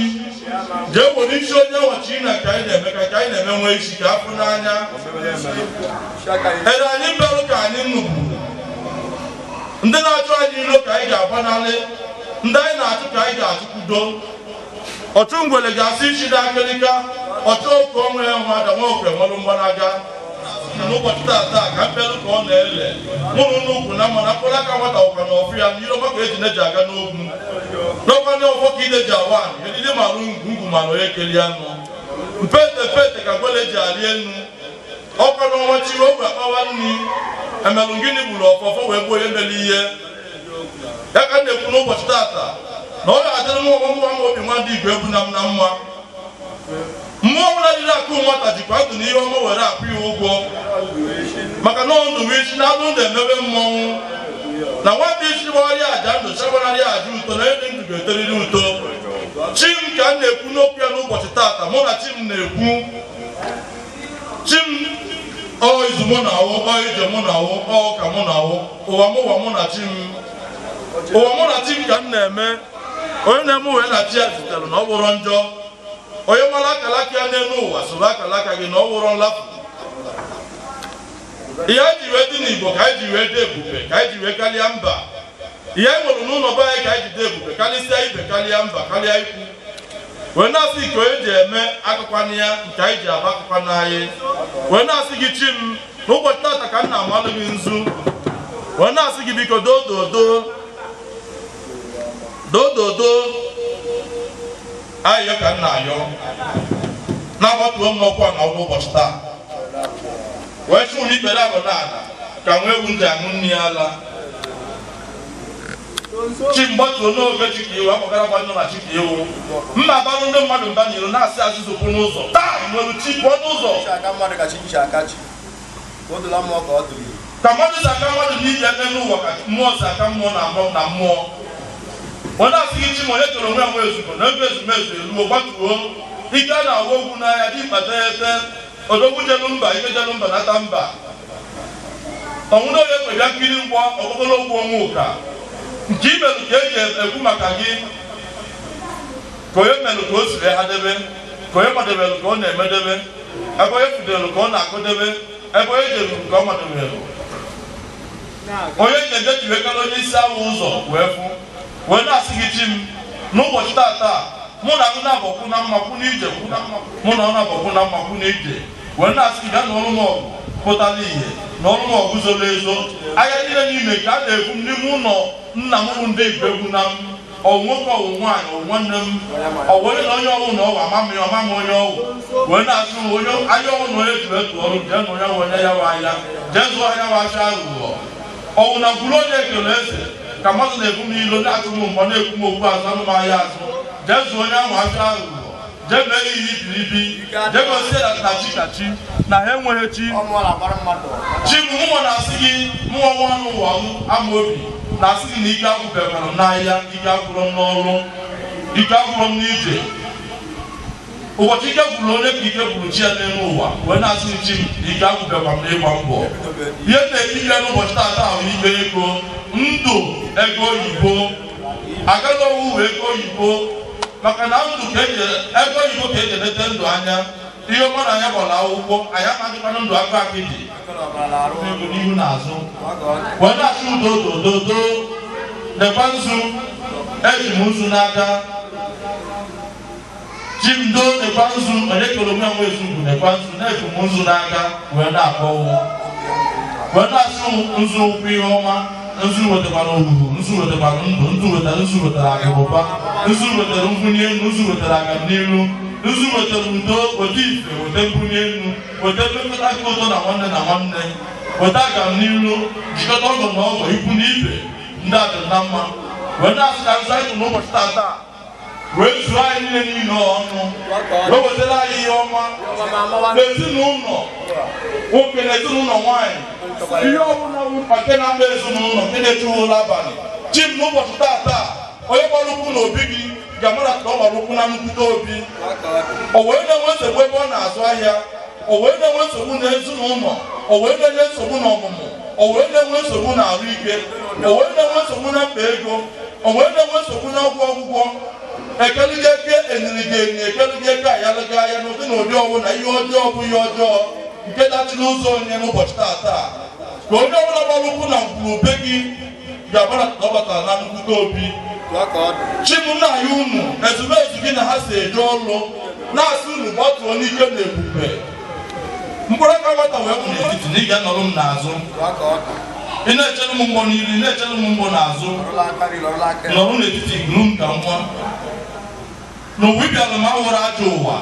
jee were isi onye nwachi na ka anyị na-eme ka anyị na-eme nwa isi ka afụ n'anya ere anyị mberụ ka anyị nnukwu ndị na-achụ anyị ilo ka anyị ga-agbanarị ndị anyị na-achụ ka anyị ga-achụkwudo ọchụ ngwele ga-asị isi n'akịrịka ọchụ oke onwe ya nwa ada nwa okwe nwere mgbanaga n'ụbọchị tata ka mpelu ka ọ na-ele mụrụ n'ukwu na mma na mkpụrụ aka nwata ụkwa na ọfụ ya n'ihe ọgbakọ eji neji aga n'ogwu n'ọkwa ọfọ ka ideji awa edide marụ ngwu mana onye kelie anụ mpete ka gwele eji arị enu ọkwa n'ọnwa chiri ogwe akpawa nri emelụ gịnị gburu ọfọfọ wee gbuo onye mere ihe ya ka m na-ekwu n'ụbọchị tata na ọ ga-adịrị nwa ọgbọmụwa m obi nwa ndị Igbo egwu na m na mma mmụọ ọbụla jiri akụ nwata jikwa ndụ na ihe ọma were akụ ya ụgwọ maka na ndụ bụ isi na anụ ndụ emebe mmọnwụ na nwata isi gbagharịa aja ndụ chagbararịa aja uto na ede ndụ ga-eteriri uto chi m ka m na-ekwu n'okwu ya n'ụbọchị tata mụ na chi m na-ekwu chi m izu mụ na awụ ije mụ na awụ ka mụ na awụ ụwa mụ na chi m ụwa mụ na chi m ka m na-eme onye na-eme wee na chi ya zitere na ọ bụrụ njọ onye mara akalaka ya n'elu ụwa soro akalaka gị na ọ wụrụ nlapụ ihe anyị ji wee dị n'Igbo ka anyị ji wee dị ebube ka anyị ji wee karịa mba ihe anyị nwere n'ụlọ be anyị ka anyị ji dị ebube karịsịa ibe karịa mba karịa ikwu wee na-asị ike onye ji eme akụkwana ya nke anyị ji aba akụkwana anyị wee na-asị gị chi m n'ụbọchị tata ka m na-amalụ gị nzu wee na-asị gị biko dododo ayọ ka m na-ayọ na-agbatuo m n'ọkwa na ọgwụ ụbọchị taa wee chụ na ikpere abụ n'ala ka nwa ewu ndị aṅụ nri ya ala chi mgbatuo n'oge chika iwu akpọgara gbanyụ na chika iwu mma abarụ ndị mmadụ mba n'iro na-asị azụzụpụ n'ụzọ taa nwere chi pụọ n'ụzọ ka mmadụ si aka mmadụ n'iji ebe n'ụwa ka mmụọ si aka mmụọ na mmụọ onye asịghị chi ma onye toro onwe nwe ezugbo na ebe ezumezu eruo gbatuo ike a na-awa ogwu n'ahịa dị mkpata ebe odogwu jelu mba ike jelu mba nata mba ọnwụ na onye kwebịa nkiri ngwa ọkpọkọrọ okwu onwe ụka nke imelụ ka eji ekwu maka gị ka onye melụ ka o siri ha debe ka onye madebelụ ka ọ na-emedebe ebe onye fudelụ ka ọ na-akụdebe ebe onye jeru ka ọ madebelụ onye na-ejejiwekara onye isi awụ ụzọ wee fụ wee na-asị gị chi m n'ụbọchị tata mụ na agụ na-abọkwu na mmakwu n'ije mụ na ọ na-abọkwu na mmakwu n'ije wee na-asị gị gaa na ọrụ m ọgụ pụtara ihe na ọrụ m ọgụ zoro ezo ahịa niile n'ime ka a na-ekwu m n'ime ụlọ nna m bụ ndị Igbo egwu na m ọwụ nwoke ọwụ nwaanyị ọwụ nwanne m ọwụ onye na onye ọwụ na ọwụ amam onye ọwụ wee na-asị onye anya ọwụ na onye ji wee tụọ ọrụ jee na onye nwe onye ya wa ahịa jee zụọ ahịa wa acha aghụghọ ọwụ na mkpụrụ onye ekele eze ka mmadụ na-ekwu m n'ilo na-atụ m mgbe na-ekwu m okwu azụ anụmahịa azụ jee zụọ onye ahụ afịa aghụghọ jee mee ihe ibiribi jee gosie na chikachi na ha enweghị chi chi m mụnwa na-asị gị mụnwa nwa ọnụ ụwa Amaobi na-asị gị na ike agwụbekwara m n'ahịa ike agwụrụ m n'ọrụ ike agwụrụ m n'ije ụbọchị ike gwụrụ onye ka ike gwụrụ chi ya n'elu ụwa wee na-asị gị chi m na ike agwụbekwa m n'ịgba mbọ ihe na-ekike n'ụbọchị tata ahụ ikpe ego ndụ ego oyibo agaghị ọwụwa ego oyibo maka na ndụ ka ego oyibo ka eji eleta ndụ anya ihe ọma na anya gbara akwụkwọ anyị amaghịkwana ndụ aka akịdị ego n'ihu na azụ wee na-achụ udodododo nekwa nzu eji m nzu n'aka chi m do nekwa nzu onye kere onwe nwe ezugwu nekwa nzu na-eji m nzu n'aka wee na-akpọwụ wee na-asụ nzu ụkwụ ihe ọma nzu wetakwara ogbugbu nzu wetakwara ndụ nzu wetara agụba nzu wetara mbunye elu nzu wetara agam n'iru nzu wetara udo weta ife weta mbunye elu weta mmekọta aka ụtọ na nwanne weta agam n'iru jikọta ọgọ na ọgọ ikwu na ibe ndị adị na mma wee na-asị ka nzu anyị n'ụbọchị tata wee zuo anyị niile ọnụ wee wetara anyị ihe ọma n'ezinụlọ nwoke na ezinụlọ nwaanyị ihe ọbụla nke na-akpa ezinụlọ nke na-echuwụla abalị chi m n'ụbọchị tata onye gbara ụkwụ na obi gị ga-amara ka ọ gbara ụkwụ na nnukwute obi o wee na-enwe nsogbu ebe ọ na-azụ ahịa o wee na-enwe nsogbu na ezinụlọ o wee na-enwe nsogbu na ọmụmụ o wee na-enwe nsogbu na arụ ike o wee na-enwe nsogbu na mkpa ego o wee na-enwe nsogbu na ọgwụgwọ ekeligeke enirigeni ekeligeke ayalụga ahịa n'ụdị na ụdị ọbụla ihe ọjọọ bụ ihe ọjọọ nke dachiri ụzọ onye n'ụbọchị tata ka onye ọbụla ọlụkwụ na mkpụrụ gị ga-agbara ọbata na nnukwu obi chimụnna ya unu ezumezu gị na ha si eje ọlụ na-asị unu gbatuo n'ike na ebube mkpụrụ aka nwata wee kwụ n'etiti na ị ga-anọrọ m n'azụ ị na-echere m mgbọ n'iru ị na-echere m mgbọ n'azụ nọrọ n'etiti guru m ka nwa n'ụwa ị bịara m awụrụ ajọ ụwa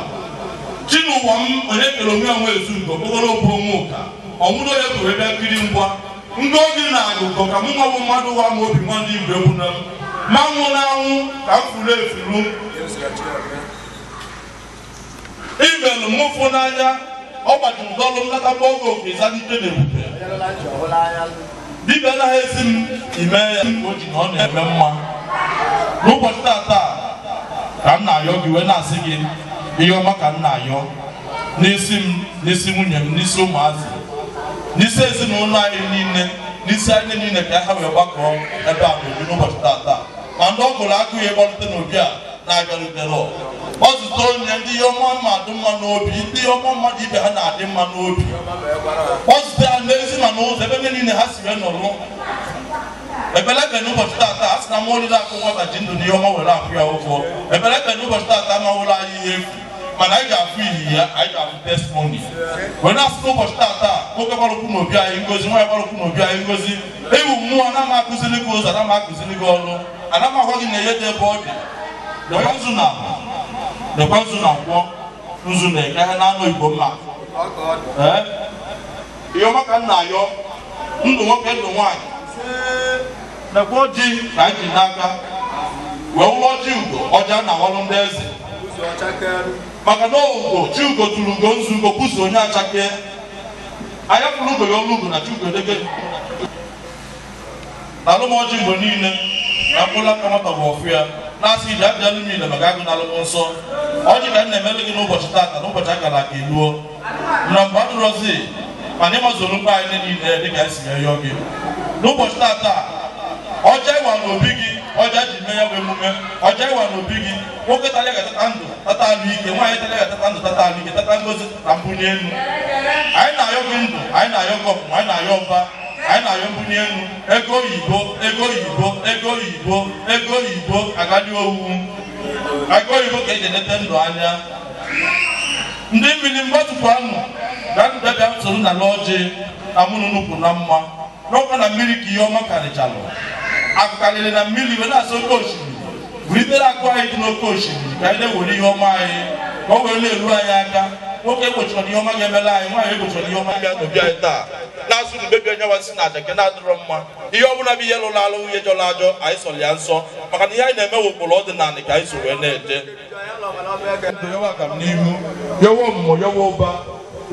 chi n'ụwa m onye kere onwe onwe ezugo okpokoro bụ onwe ụka ọmụrụ onye kwere bịa nkiri ngwa ndị oge na-agụkọ ka mụ nwa bụ mmadụ ụwa ma obi nwa ndị Igbo egwu na m ma nwụ na-anwụ ka m furu efuru imelụ m ụfụ n'anya ọ gbajiri ụdọlụ nlatakwa oge oke ịzalite na ebube dibịa anaghị esi m ime ya o ji na ọ na-eme mma n'ụbọchị tata ka m na-ayọ gị wee na-asị gị ihe ọma ka m na-ayọ n'isi m n'isi nwunye m n'isi ụmụazị n'isi ezinụlọ anyị niile n'isi anyị niile ka ha wee gbakọọ ebe a n'obi n'ụbọchị tata ma ndị ọ gụrụ agụ ihe gbalite n'obi a na-abịarutere ọzụta onye ndị ihe ọma ma adị mma n'obi ndị ihe ọma mmadụ ibe ha na-adị mma n'obi ọzụta ha n'ezi ma n'ụzọ ebe niile ha si wee nọrọ ebelebe n'ụbọchị tata a sị na m olile akụ nwata ji ndụ n'ihe ọma were afụ ya ụgwọ ebelebe n'ụbọchị tata amawụla anyị ihe efu mana anyị ga-afụ iyi ya anyị ga-afụ testimoni wee na-asị n'ụbọchị tata nwoke gbarụkwu n'obi anyị ngozi nwaanyị gbarụkwu n'obi anyị ngozi ewu mmụọ ana m akụziri gị ụzọ ana m akụziri gị ọrụ ana m agwa gị na ihe dị ebe ọ dị dekwa nzu na nkwọ nzu na-eke ihe na-anụ Igbo mma ihe ọma ka m na-ayọ ndụ nwoke ndụ nwaanyị nekwa ọjị ka anyị ji n'aka wee ụlọ ọjị ugo ọja na ọrụ ndị eze maka na ugo chi ugo tụrụ ugo nzu ugo kwụsị onye achake anya pụrụ ugo ya ọrụ ugo na chi ugo dege na alụmọjị mgbe niile na mkpụrụ aka nwata bụ ọfụ ya na-asị iji abịalụ m ile maka agụ na alụmọ nsọ ọjị ka m na-emere gị n'ụbọchị tata n'ụbọchị akara aka eluo na mgbe adụrọzi mana ịmazụrụ mkpa anyị niile dịka esi yọọ gị n'ụbọchị tata ọja ịwa n'obi gị ọja ji mee ya bụ emume ọja ịwa n'obi gị nwoke tara ga-atata ndụ tata alụ ike nwaanyị tara ga-atata ndụ tata alụ ike tata ngozi na mbunye elu anyị na-ayọ gị ndụ anyị na-ayọ gị ọbụma anyị na-ayọ mba anyị na-ayọ mbunye elu ego oyibo ego oyibo ego oyibo ego oyibo agadi owu ego oyibo ka eji eleta ndụ anya ndị mmiri mgbatụpụ anụ ga-abịa soro na lọji na mụnụ nukwu na mma n'ọkwa na mmiri ka ihe ọma karịchalụ akụkarịrị na mmiri wee na-asị oke osimiri bulitere akụ anyị dị n'oke osimiri ka anyị na-ewere ihe ọma anyị ka ọ wee na-eru anyị aka nwoke egbochiri ihe ọma ga-emere anyị nwaanyị egbochiri ihe ọma bịa n'obi anyị taa na-asụ na bebi onye nwa si na aja nke na-adịrọ mma ihe ọ bụla bụ ihe lụrụ alụ ihe jọrọ ajọ anyị sọrọ ya nsọ maka na ihe anyị na-eme bụ ụkpụrụ ọdịnala ka anyị so wee na-eje yawa aga m n'ihu yawa ọmụmụ yawa ụba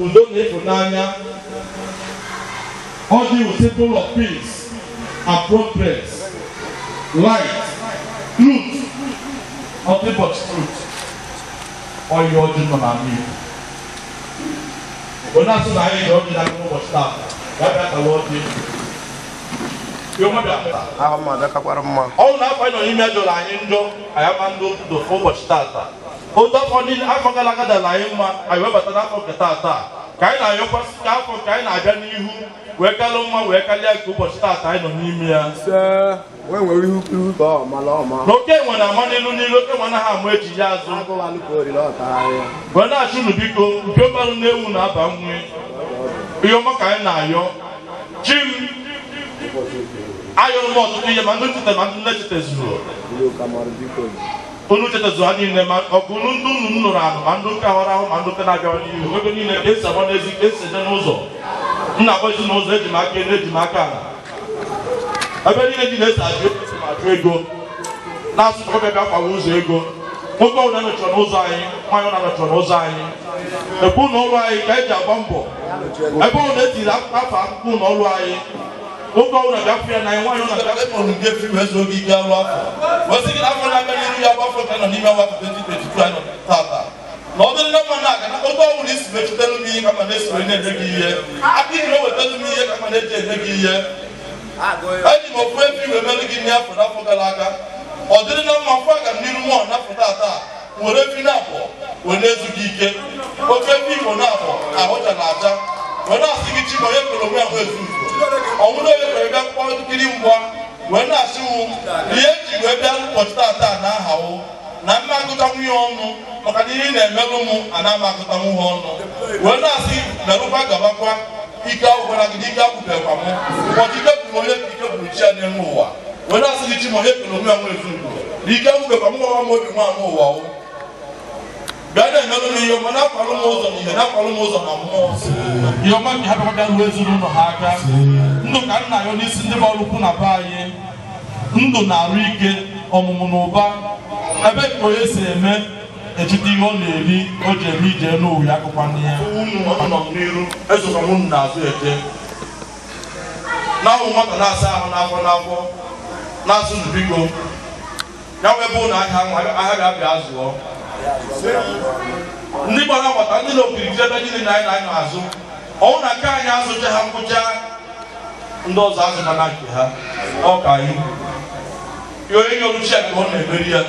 udo na ịfụnanya all the symbol of peace and progress, light, truth, nothing but truth. All your children are me. When I say I don't know what stuff, that's the Lord. You want that? All now I know him as a lion, I am under the forward starter. Hold up on it, I forgot like the lion, I will but not forget that. Kind of your first calf or kind of you. Wekaloma wekalia ụbọchị tata anyị nọ n'ime ya n'oke nwe na ama n'elu n'ilu oke nwe anaghị amụ eji ya azụ wee na-achụ unu biko nke mmadụ na-ewu na-aba nwe ihe ọma ka anyị na-ayọ chi m ayọrọ m ọtụtụ ihe ma ndị ncheta ma ndị nechetezuru unu chetazuru ha niile ma ọgụ unu ndị unu nụrụ anụ ma ndị ụka ahụrụ ahụ ma ndị ụka na-abịa n'ihu ego niile ka esi agba n'ezi ka esi eje n'ụzọ nna akpọzi n'ụzọ eji m aka elu eji m aka ala ebe niile dị na-esi ajụ esi m achụ ego na-asụ ka ọbịa bịa kwawa ụzọ ego nwoke ọbụla nọchọrọ n'ụzọ anyị nwaanyị ọbụla nọchọrọ n'ụzọ anyị ekwu ụlọ ọrụ anyị ka eji agba mbọ ebe ọbụla etiri afọ akwụkwọ ụlọ ọrụ anyị nwoke ọbụla bịafụ ya na anyị nwaanyị ọbụla bịa kpọrọ nke efi wee zuo gị ike alụ afọ wesị gị n'afọ na-abịa n'iru ya bụ afọ ka nọ n'ime afọ 2022 anyị nọ tata na ọ dịrị na mma na-aga na oge ọbụla isi mechitelu m ihe ka ma na-esoro na-enye gị ihe aka iri ewetelu m ihe ka ma na-eji enye gị ihe eji m ofu efi wee mere gị n'afọ n'afọ gara aga ọ dịrị na mma afọ aga m n'iru mmụọ n'afọ tata were efi na-abọ wee na-ezu gị ike ofe efi igbo na-abọ ahụja na aja wee na-asị gị chi ma onye kere onwe ahụ ezu ọnwụrụ onye kere bịa kpọọ nkiri mgbọ wee na-asịwụ ihe eji wee bịa ụbọchị tata na ahawụ na mma agụtanwu ihe ọnụ maka na ihe na-emelụ m ana m agụtanwu ha ọnụ wee na-asị merụkwa gabakwa ike agwụkwara gị ike agwụbekwa m ụbọchị ike bụrụ onye ka ike bụrụ chi ya n'elu ụwa wee na-asị gị chi ma onye kere onwe ya nwe ezugbo na ike agwụbekwa m nwa m obi nwa m ụwa bịa na-emelụ m ihe ọma na-akwalụ m ụzọ na ihe na-akwalụ m ụzọ na mmụọ ihe ọma ka ha bịakwa ruo ezinụlọ ha aka ndụ ka nna ya n'isi ndị gbara ukwu na be anyị ndụ na-arụ ike ọmụmụ na ụba ebe ka onye si eme echite ihe ọ na-eri o ji eme ije n'owu ya akụkwa nne ya nọ n'iru ezokwa m n'azụ eje na-awụ nwata na-asa ahụ n'afọ n'afọ na-asụ biko ya wee bụ na ahịa ga-abịa zụọ ndị gbara agbata ndị na-okirikiri ebe niile na anyị na-azụ ọnwụ na nke anyị azụcha ha ngwụcha ndị ọzọ azụta na nke ha ọ ka anyị onye nye oluchi ya ka ọ na-emeri ya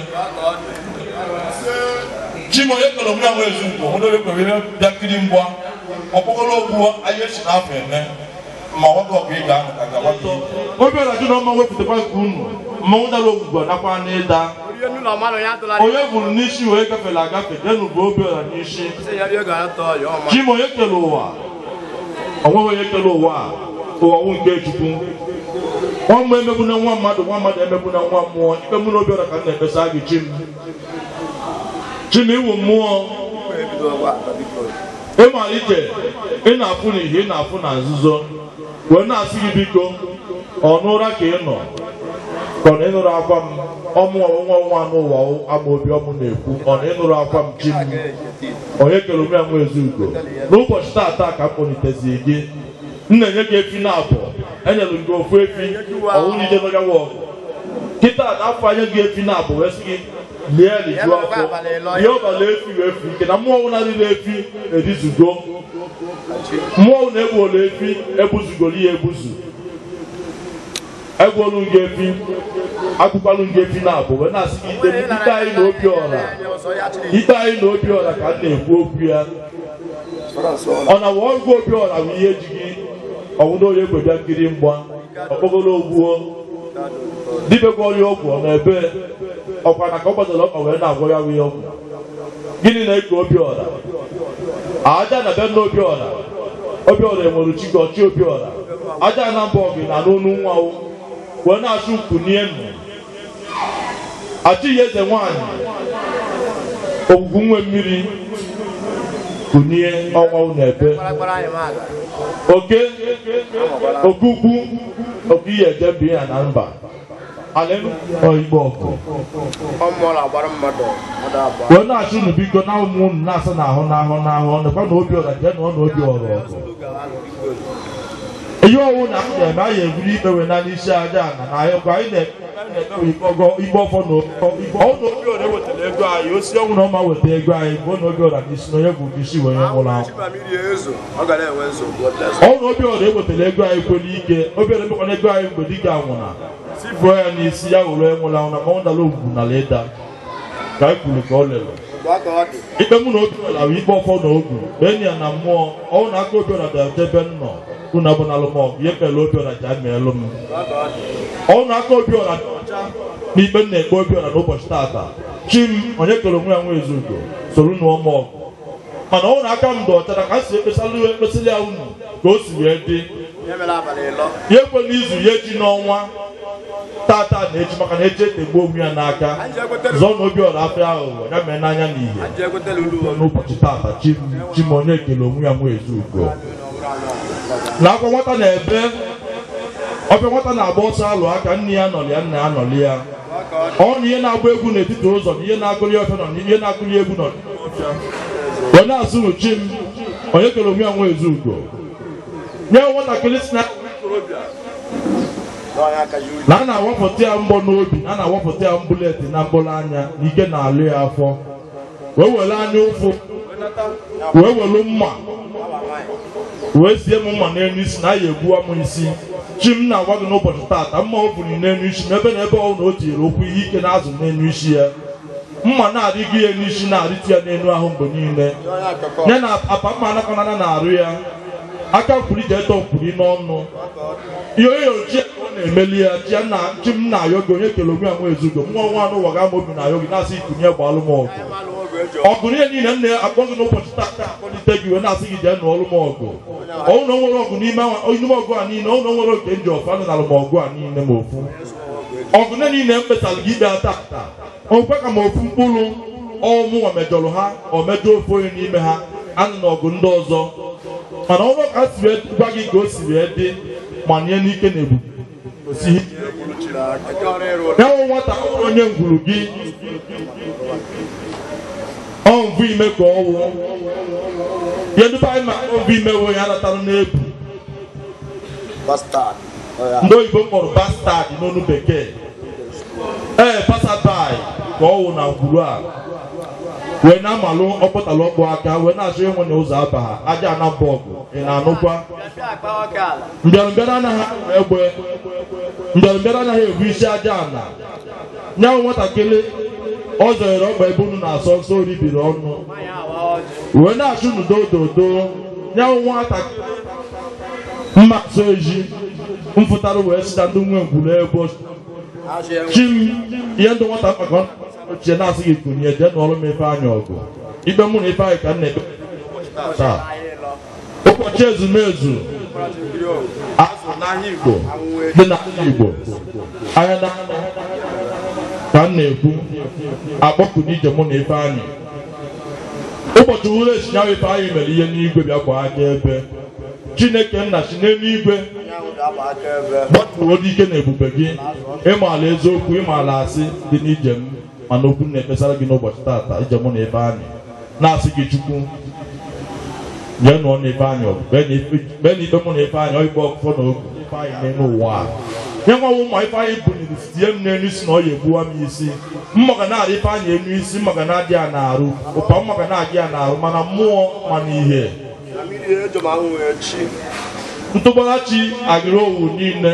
chima onye kere onwe ya nwe ezugbo onye onye kwere ihe bịa kiri mgba ọkpọkọrọ ogbu anyị echi n'afọ eme ma ọgbakọ ọkụ ị ga-anụ ka gawata obi ọra jụ na ọma wepụtakwa nke unu mmanwụ dara ogbugbo nakwa n'ịda onye bụrụ n'isi wee gafere agafe denu bụ obi ọra n'isi chima onye kere ụwa onweghị onye kere ụwa ụwawụ nke Chukwu ọmụ emegbu na nwa mmadụ emegbu na nwa mmụọ ikpe mụ na obi ọra ka m na-ekpesa gị chim iwu mmụọ ịmalite ị na-afụ n'ihe ị na-afụ na nzuzo wee na-asị gị biko ọnụra ka ị nọ ka ọ na ịnụrụ akwa m nwa n'ụwa Amaobi ọmụ na-ekwu ọ na ịnụrụ akwa m chi m onye kere ome ya nwa Ezeugo n'ụbọchị tata ka m kpọlitezi gị m na-enye gị efi na abụọ enyere gị ofu efi ọwụrụ ije n'ọgawa ọgụ kịta na-afọ anya gị efi na abụọ wee sị gị lie rijuo afọ ihe ọbala efi wee efi nke na mmụọ na-adịghị efi erizugo mmụọ na-egbuola efi ebuzugoro ya ebuzu egwuolu gị efi agụkwalụ gị efi na abụọ wee na-asị gị ite anyị na obi ọra ka m na-ekwu okwu ya ọ na wụọ ọgwụ obi ọra bụ ihe ji gị ọnwụna onye egwe bịa nkiri mgba ọkpọgolo ogbuo dibịa gwọrọ ya ọgwụ ọ na-ebe ọkwa na ka ọ gbazara ọkpa wee na-agwọ ya wee ọgwụ gịnị na-eke obi ọra aja na bịa n'obi ọra enwere chike ọchị obi ọra aja na mba ọgị na n'onu nwa wee na-achụ nkunie nnu achịghị eze nwaanyị ogwugwu nwe mmiri kunie ọnwa na-ebe oke okukwu oke ihe eje mbe ya na mba Igbo ọkụ wee na-achụ unu biko na ụmụ unu na-asa n'ahụ nekwa na obi ọra jee nụọ na obi ọra ọkụ ihe ọwụ na m na-eme anyị eburu ikpe wee na n'isi aja na ahịakwa anyị na-ekpe igbe ọfọ na obi ọra ewetara ego anyị osi ọnwụ na ọma weta ego anyị bụ na obi ọra n'isi na onye bụ isi wee nwụrụ ahụ ọnwụ na obi ọra ewetara ego anyị kwere ike obi ọra emekwana ego anyị mgbe dike anwụna sifuo ya n'isi ya were enwụrụ ahụ na mmanwụ dara ogwugwu na ịda ka anyị kwuru ka ọ lere ikpe mụ na obi ọra bụ ikpe ọfọ na ogwu enyi ya na mmụọ ọnwụ na aka obi ọra dajebe nnọ unu abụnalụ m ọgụ ihe kele obi ọra ji ameelụ m ọnwụ na aka obi ọra n'ikpe m na-ekpe obi ọra n'ụbọchị tata chi m onye kere onwe ya nwa Ezeugo soro nụọ m ọgụ mana ọnwụ na aka m dị ọcha na ka m si ekpesịrị ya unu ka o si wee dị ya ekwe n'izu ya echi n'ọnwa tata na echi maka na echi etegbuo onwe ya n'aka zọọ na obi ọra afịa aghụghọ ya mee n'anya na ihe n'ụbọchị tata chi m onye kere onwe ya nwa Ezeugo na akwa nwata na-ebe ọbịa nwata na-agba ọsọ alụ aka nne ya nọrị ya nna ya nọrị ya ọ na ihe na-agba egwu n'etiti ụzọ na ihe na-agụli ọfịa nọ ihe na-agụli egwu nọ onye asụrụ chi m onye kere onwe ya nwa Ezeugo nye nwatakịrị si na a na-awapụta ya mbọ n'obi a na-awapụta ya mbuleti na mkpụrụ anya na ike na-alụ ya afọ wee were anya ụfụ wee were mma wee sie m mma n'elu isi na ya egbuwa m isi chi m na-agwa gị n'ụbọchị tata mma o buru n'elu isi n'ebe na ebe ọ na o tinyere okwu ihe ike na-azụ n'elu isi ya mma na-adịghị ya n'isi na-arịtụ ya n'elu ahụ mgbe niile ya na apa mma anakọnana na-arụ ya aka kwuru ije eto kwuru n'ọnụ ihe chi na-emeli ya chi m na-ayọ gị onye kele onwe ya nwe ezugo nwa nwa n'ụwa ga ama obi na-ayọ gị na-asị ikunye gbalụ m ọgụ ọgụ ihe niile nna ya akpọ gị n'ụbọchị taa akpọlite gị wee na-asị gị jee n'ọlụ m ọgụ ọnwụ na o nwere ọgụ n'ime ọgụ a niile ọnwụ na o nwere oke nji ọfụ anụ nalụ m ọgụ a niile ma ofu ọgụ niile mkpetalụ gị ikpe ata okwe ka ma ofu mkpụrụ ọmụnwa mejọrọ ha o mejọ ofu onye n'ime ha anụ na ọgụ ndị ọzọ mana ọrụ ka si wee gwa gị ka o si wee dị ma nye n'ike na ebube ya nwụ nwata onye ngwuru gị ọ mvụ ime ka ọ wụ ya duba anyị ma mvụ ime wụ ya natalụ n'ebu ndị oyibo kpọrọ bastard n'onu bekee pasabai ka ọ wụ na ngwuru a wee na-amalụ ọkpọtalụ ọkpụ aka wee na-achọ enwe na ụzọ aba ha aja ana bọọgụ ị na-anụkwa mbịarambịara anaghị egbe mbịarambịara anaghị ebu isi aja ana nyanwụ nwatakịrị ọ zọnyere ọgba ebe unu na-asọ nsọ oribiri ọnụ wee na-achụ n'udododo nyanwụ nwatakịrị mma so eji mfụtara wee sita ndị nwe ngwuru ebo chim ihe ndụ nwata maka ochie na-asị gị kunye jee n'ọrụ m ife anya ọgụ ikpe mụ na ife anyị ka m na-ekpe taa ụbọchị ezumezu azụ n'ahịa Igbo dị n'ahịa Igbo anya na ka m na-ekwu akpọkụ n'ije mụ na ife anyị ụbọchị ụlọ esinyawa ife anyị mere ihe n'igwe bịa gba aka ebe Chineke nna si n'eluigwe gbatuo n'ike na ebube gị ịmaala eziokwu ịmaala asị dị n'ije m mana okwu na-ekpesara gị n'ụbọchị tata ije mụ na ebe anyị na-asị gị Chukwu jee nụọ na ebe anyị ọgụ bee na ikpe mụ na ebe anyị ọgbe ọkụkọ na ogu ife anyị n'ime ụwa a nye nwawo ma ife anyị buniri tie m n'elu isi na ọ ya egbuwa m isi mma ga na-adị ife anyị enu isi mma ga na-adị ya n'arụ ụpa mma ga na-adị ya n'arụ mana mmụọ mana ihe ntụbọlachi agịrị owu niile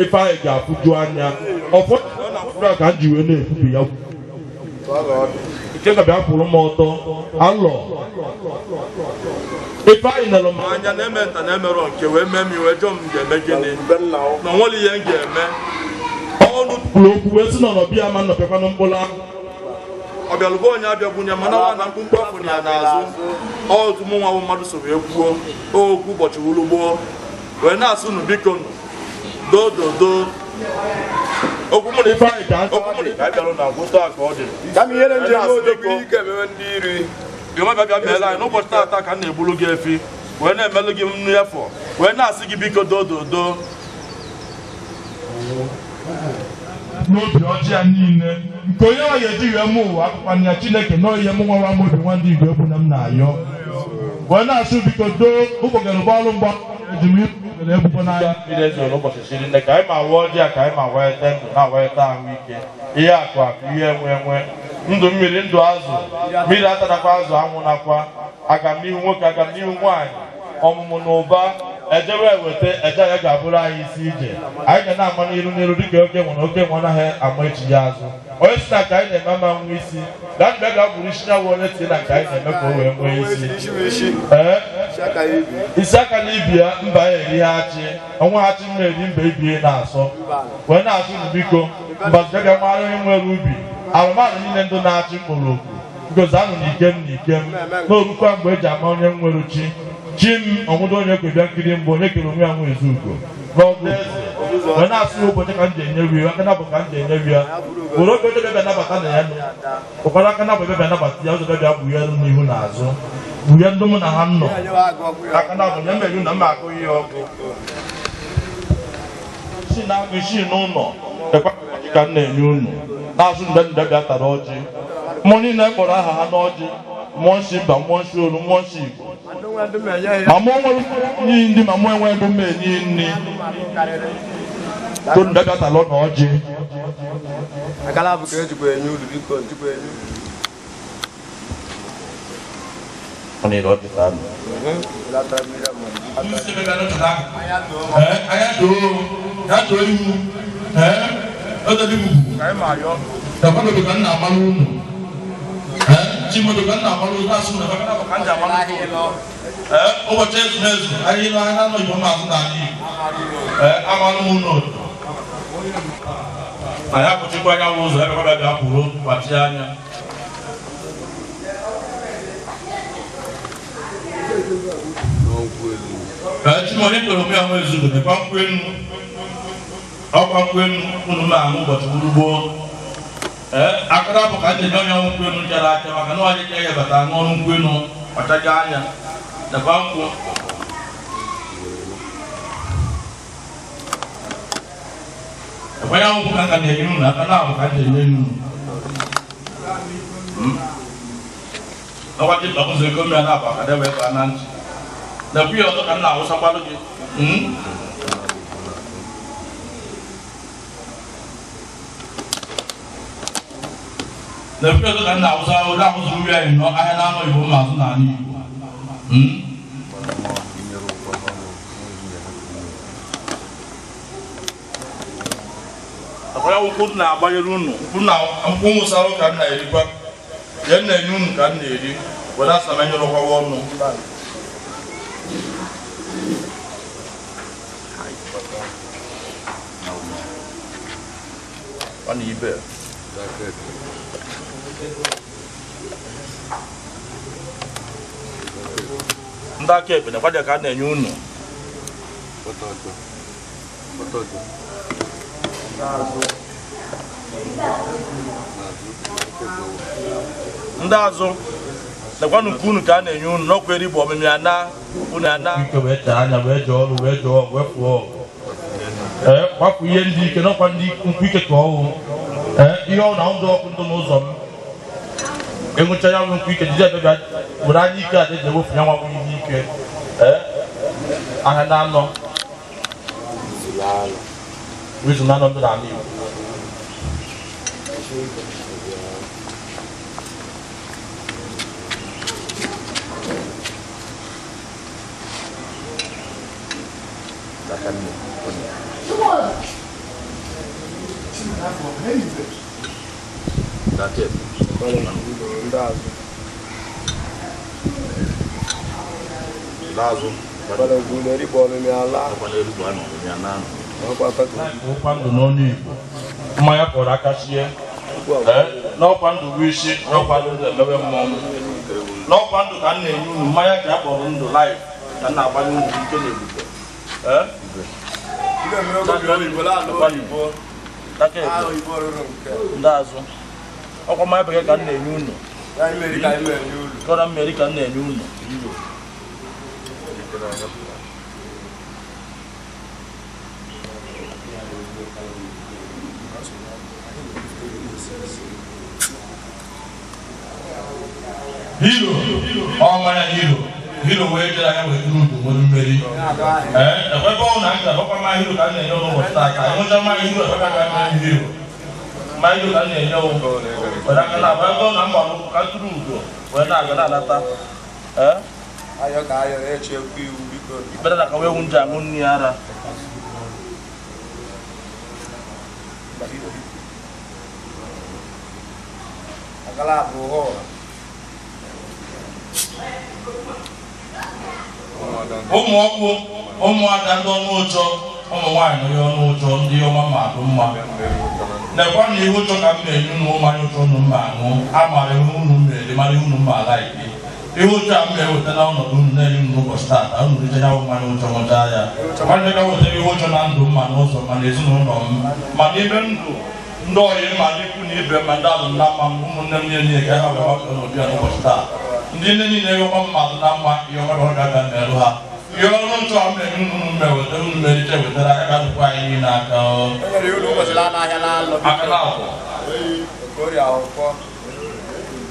ife anyị ga-afụju anya ọfọdụ na ka m ji wee na-ekwubi ya ike ga bịa kwụrụ m ọtọ alọ ife anyị nere m anya na-eme nta na-emerọ nke wee mee m iwe jọọ m ga-eme gịnị na nwere ihe m ga-eme ọnụ kwuru okwu wee si na ọnọbịa ma nnọpịakwanụ mkpụrụ ahụ ọ bịalụgo onye abịagbunye mana nwa na mkpụmkpụ afọ ya n'azụ ọtụ mụ nwa bụ mmadụ soro ekwuo okwu ụbọchị wulugboo wee na-asụ unu biko dododo okwu mụ na ife anyị ka bịalụ na ngwụta ka ọ dị bịa meela anyị n'ụbọchị taata ka m na-egburu gị efi wee na-emelụ gị nnu efọ wee na-asị gị biko dododo n'obi ọjọọ niile nke onye ọ ga-eji wee mụ ụwa akụkwana ya Chineke nọọ ihe mụ nwa m obi nwa ndị Igbo egwu na m na-ayọ wee na-asụ biko doo ụbọgara ụgbọ ọrụ mgba ejimere ebubo n'anya mmiri ezo n'ụbọchị siri nne ka anyị ma awa ọjọọ ka anyị ma wete ndụ na-aweta ahụike ihe akụ akụ ihe enwe ndụ mmiri ndụ azụ mmiri atadakwa azụ anwụ nakwa agamnihu nwoke agamnihu nwaanyị ọmụmụ na ụba ejewe eweta eje ya ga-abụrụ anyị isi ije anyị ga na-ama n'iru dịka oke nwe na oke nwe anaghị ama echi ya azụ onye si na nke anyị na-eme ama nwa isi gaa mgbe ga bụrụ isi nyawa onye si na nke anyị na-eme ka o wee nwee isi isi aka na ibi ya mba ya eri ha achị ọnwa ha chi mma eri mba ibie na-asọ wee na-asụ unu biko mbaziga mara onye nwere ubi arụmarụ niile ndụ na-achị mkpụrụ okwu because anụ na ikem na ikem n'orukwa mgbe eji ama onye nwere chi m ọnwụdo onye kwebịa nkiri mbụ onye kere onwe ya nwe ezugo n'ọgụ wee na-asụ ụbọchị ka m ji enye rie aka nabụ ka m ji enye rie were oge oche bịa nabata na ya ụkwara aka nabụ bịa nabata ya ụzọ bịa bụ ya n'ihu na azụ bụ ya ndị mụ na ha nọ aka nabụ na emeghị na mma akụ ihe ọkụ isi na-akụ isi n'ụlọ ekwa ka m na-enye unu na-asụ mgbe ndị bịa tara ọjị mmụọ niile kpọrọ aha ha n'ọjị mmụọ nsị mba mmụọ nsị olu mmụọ nsị Igbo ma mụ nwere n'ihi ndị ma mụ enwe ego mme enyi nri to ndị bịa tara na ọjị Chimodo kan na malu na su na kan na kan ja malu o che nezu ari no ana no ibo ma su na ni amalu mu no aya ko ti kwa nya wo zo e ko ba ga puro pati anya Chimodo ko lo mi awon ezu ne pa kwenu ọkwa kwenu unu ma anụ ụbọchị urugbo akara bụ ka ndị onye ọnwụ kwenu jara acha maka na ọjịcha ya bata n'ọnụ kwenu ọchaja anya nakwa nkwụ ekwenye ọnwụ ka nka na-enye unu aka na abụ ka ndị enye unu ọkwa chịkpa ụzọ ego mmiri na-abụ akadebe ebe a na ntị na-ekwu ya ọzọ ka nna awụsakwarụ gị The president now was out of the way, no, I had no woman. I put now by your room. Now I'm almost out of Canada, but then they knew Canada, but that's a manual of our own. On eBay. Ndị aka ekpe na-akwadị ka a na-enye unu ndị azụ nakwa nnukwu unu ka a na-enye unu n'ọkwa eri bụ ọmịmị ana unu ana anya wee jee ọrụ wee jee ọgụ wee pụọ kwapụ ihe ndị ike n'ọkwa ndị nkwu ike ka ọhụụ ihe ọ na ndụ ọkụ ndụ n'ụzọ m enwecha ya nwe nkwu ike jide ebe bịa were anya ike a na-eji ewefu ya nwa nwunye ihe ike ahịa na-anọ izu na-anọ ndị n'ala Igbo that's it. Lazo. Para o goleiro bola me ala. Para ele bola não, me anano. Não passa tudo. O quando não ni. Maya por akashie. No quando wishi, no quando lewe mom. No quando kan na enyu maya ka kpọrọ ndụ live. Ka na agbanye ndụ ike na-ebubo. Ile me ogo bi oyibo la lo oyibo. Take oyibo ruru nke. Ndazo. Ọkwa maya bekee ka na-enye unu. Ya America na-enye unu. Kọrọ America na-enye unu. Hero, all my hero. Hero wee jere anya wee duru ugo nwere mmeri. Ebe ọ na-aga ọkwa ma hero ka na-enye ụbọchị taa ka enwecha ma hero ebe ka na-enye hero. Ma hero ka na-enye ụgwọ. Were aka na-agba ebe ọ na mgbalụ ka tụrụ ugo wee na-aga na-alata. Ayọ ka ayọ eche ekwu iwu biko. Ikpere na ka wee wu nje aṅụ nri ara. Akala abụ ụghọ. Ụmụ ọkụ, ụmụada ndị ọnụ ụjọ, ụmụ nwaanyị ndị ọnụ ụjọ ndị ọma ma adụ mma. Nekwa na ihe ụjọ ka m na-enye unu mmanya ụjọ unu mma aṅụ, amara ihe unu mere mara ihe unu mma ala ike. Ihe ụjọ a m na-eweta na ọnọdụ unu na-enye unu n'ụbọchị taata, unu rite ya mmanya ụjọ nwụcha ya. Nwanne ka wetara ihe ụjọ na ndụ mma n'ụzọ ma na ezinụlọ m, ma n'ime ndụ ndị ọyị ma ndị ikwu na ibe ma ndị alụ na mma m ụmụnne m niile ka ha wee gbakọ n'obi a n'ụbọchị taa. Ndị nne niile ihe ọma mmadụ na mma ihe ọma ọrụ ga-aga merụ ha. Ihe ọrụ ntụ a mere unu meweta unu merite wetara aka dụkwa anyị niile aka. Aka na akwụ.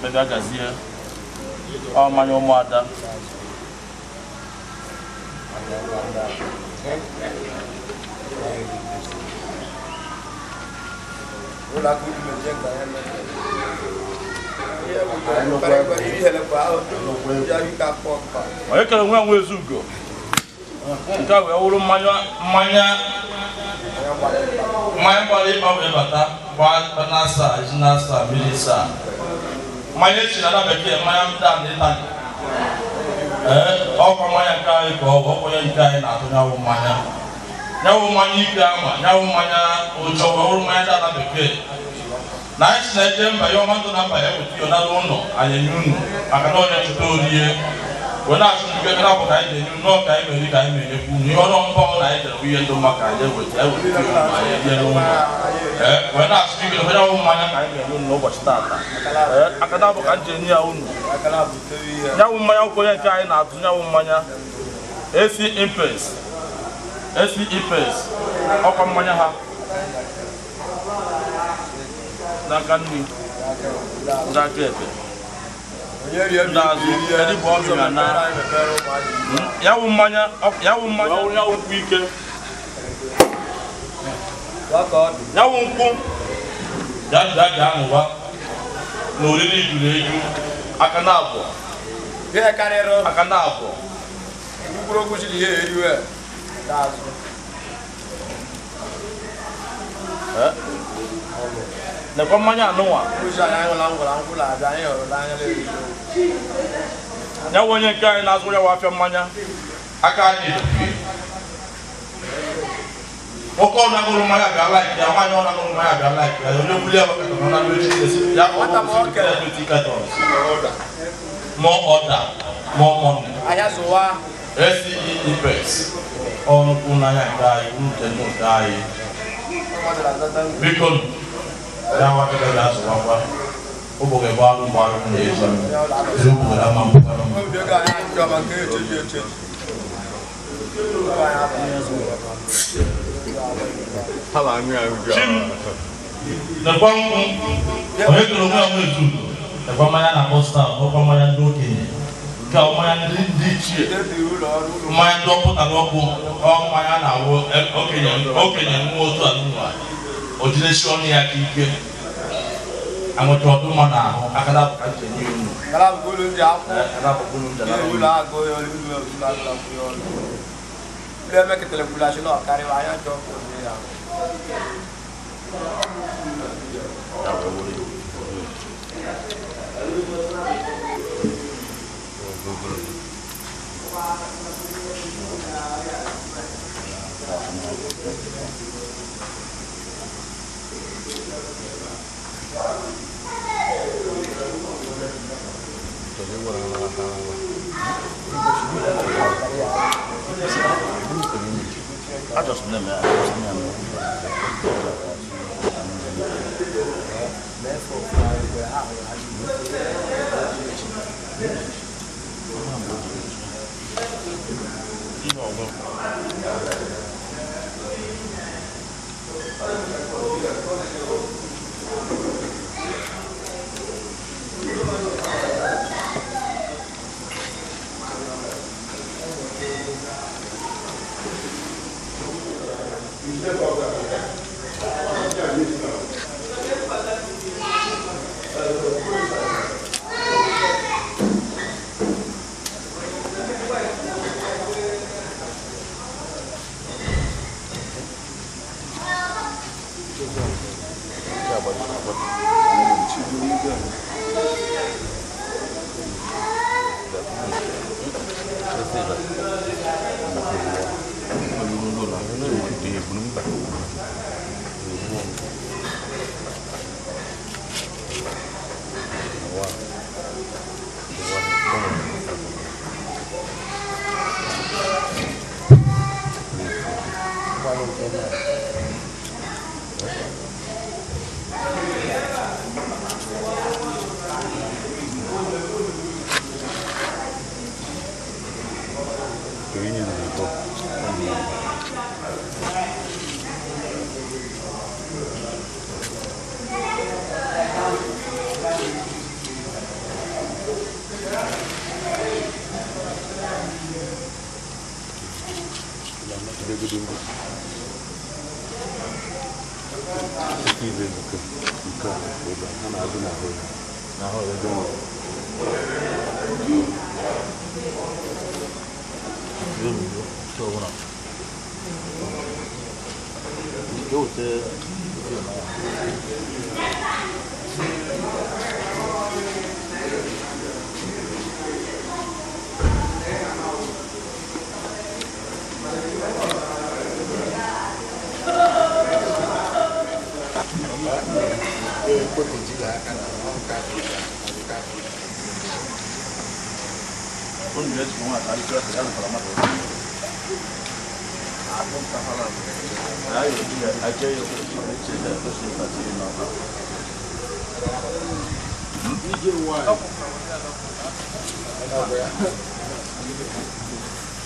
Ebe a gazie. Ọ mmanya ụmụada. Onye kere nwe nwe ezugo nke a wee wụrụ mmanya gbara ịgba wee bata gbaa na asaa ezi na asaa mmiri saa mmanya si na bekee mmanya ndị Italy ọkwa mmanya nke anyị ka ọkwa ya nke anyị na-atụ nyawụ mmanya ike ama nyawụ mmanya ụchọ ọhụrụ mmanya ndị ala bekee na anyị si na-eje mba ya ọma ndụ na mba ya weta yonara ụlọ anyị enye unu maka na onye chụta orie wee na-asụ ndị ike na-abụ ka anyị ga-enye unu ka anyị mere ka anyị menyekwu unu ihe ọrụ mba ọ na anyị jere ihe ndị mma ka anyị eweta anyị enye n'ụlọ wee na-asụ ike na onye ọwụ mmanya ka anyị ga-enye unu n'ụbọchị taata aka na abụ ka anyị ji enye ya unu nyawụ mmanya akwụkwọ onye nke anyị na-atụ nyawụ mmanya esi impes ọkwa mmanya ha n'aka nri ndị aka ekpe ndị azụ ndị bụ ọbịa na yawụ mmanya yawụ nkwụ ike yawụ nkwụ ga aṅụwa na oriri juru eju aka na abụọ nekwa mmanya anụnwa ya nwe onye nke anyị na-azụ ya wafịa mmanya aka anyị nwoke ọ na-agụrụ mmanya bịa laiki ya nwaanyị ọ na-agụrụ mmanya bịa laiki ya onye buli ya more order, more money. SEEPS. On Punaya guy, Uteno guy. Because now what the last one, Oboe Balu Balu Nation, Zuburam. The Pamaya Costa, Pamaya Doki, Kamaya Dichi, Maya Dopo and Lopo, or Mayana, okay, and water and one. Ordination Yaki. I'm a top woman now. I can have you. I have good job. I have a make a television or carry my job. I just never.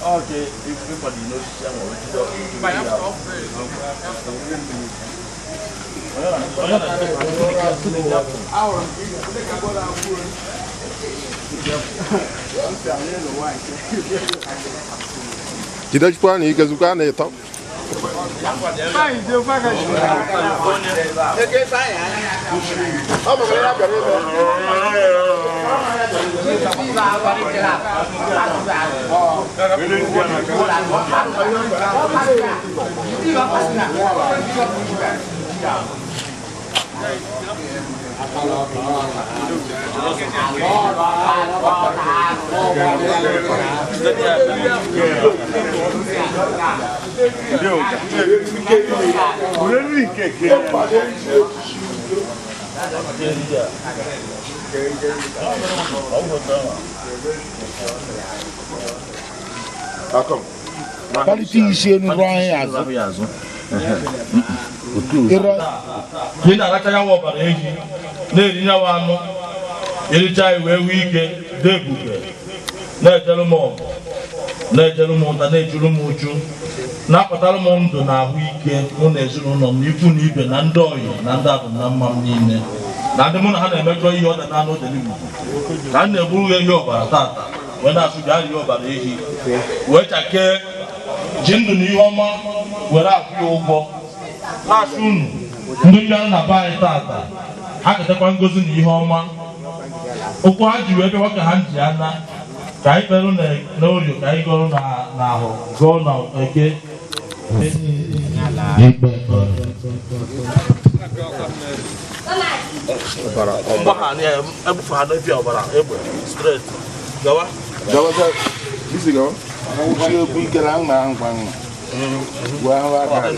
Okay, if everybody knows Kita chukua ni ikazuka na top. Politician Ryan Ni na raka ya wo bara eji na eri ya wa anu ericha iwe ike debube na ejelu mo ta na ejuru mo uchu na akpatara mo ndụ na ahụ ike mụ na ezinụlọ m ikwu na ibe na ndị oyi na ndị abụ na mma m niile na ndị mụ na ha na-emekọ ihe ọda na anụ dịrị ka m na-egburu ihe ọbara tata wee na-asụ ga ihe ọbara ehi wee chakee ji ndụ na ihe ọma were akwụ ya ụgwọ na-asụ unu ndị bịara na be anyị tata ha ketakwa ngozi na ihe ọma okwu ha ji wee bịawa ka ha ji ana ka anyị kperụ na orio ka anyị gọrọ n'ahụ gọọ na eke mgbagha ebufe ha n'ebi ọbara egbe stret gawa Isi gawa. Uchi egwu ike na mma ngwa ngwa. Gwa ha aka.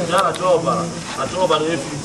Jana choba refu.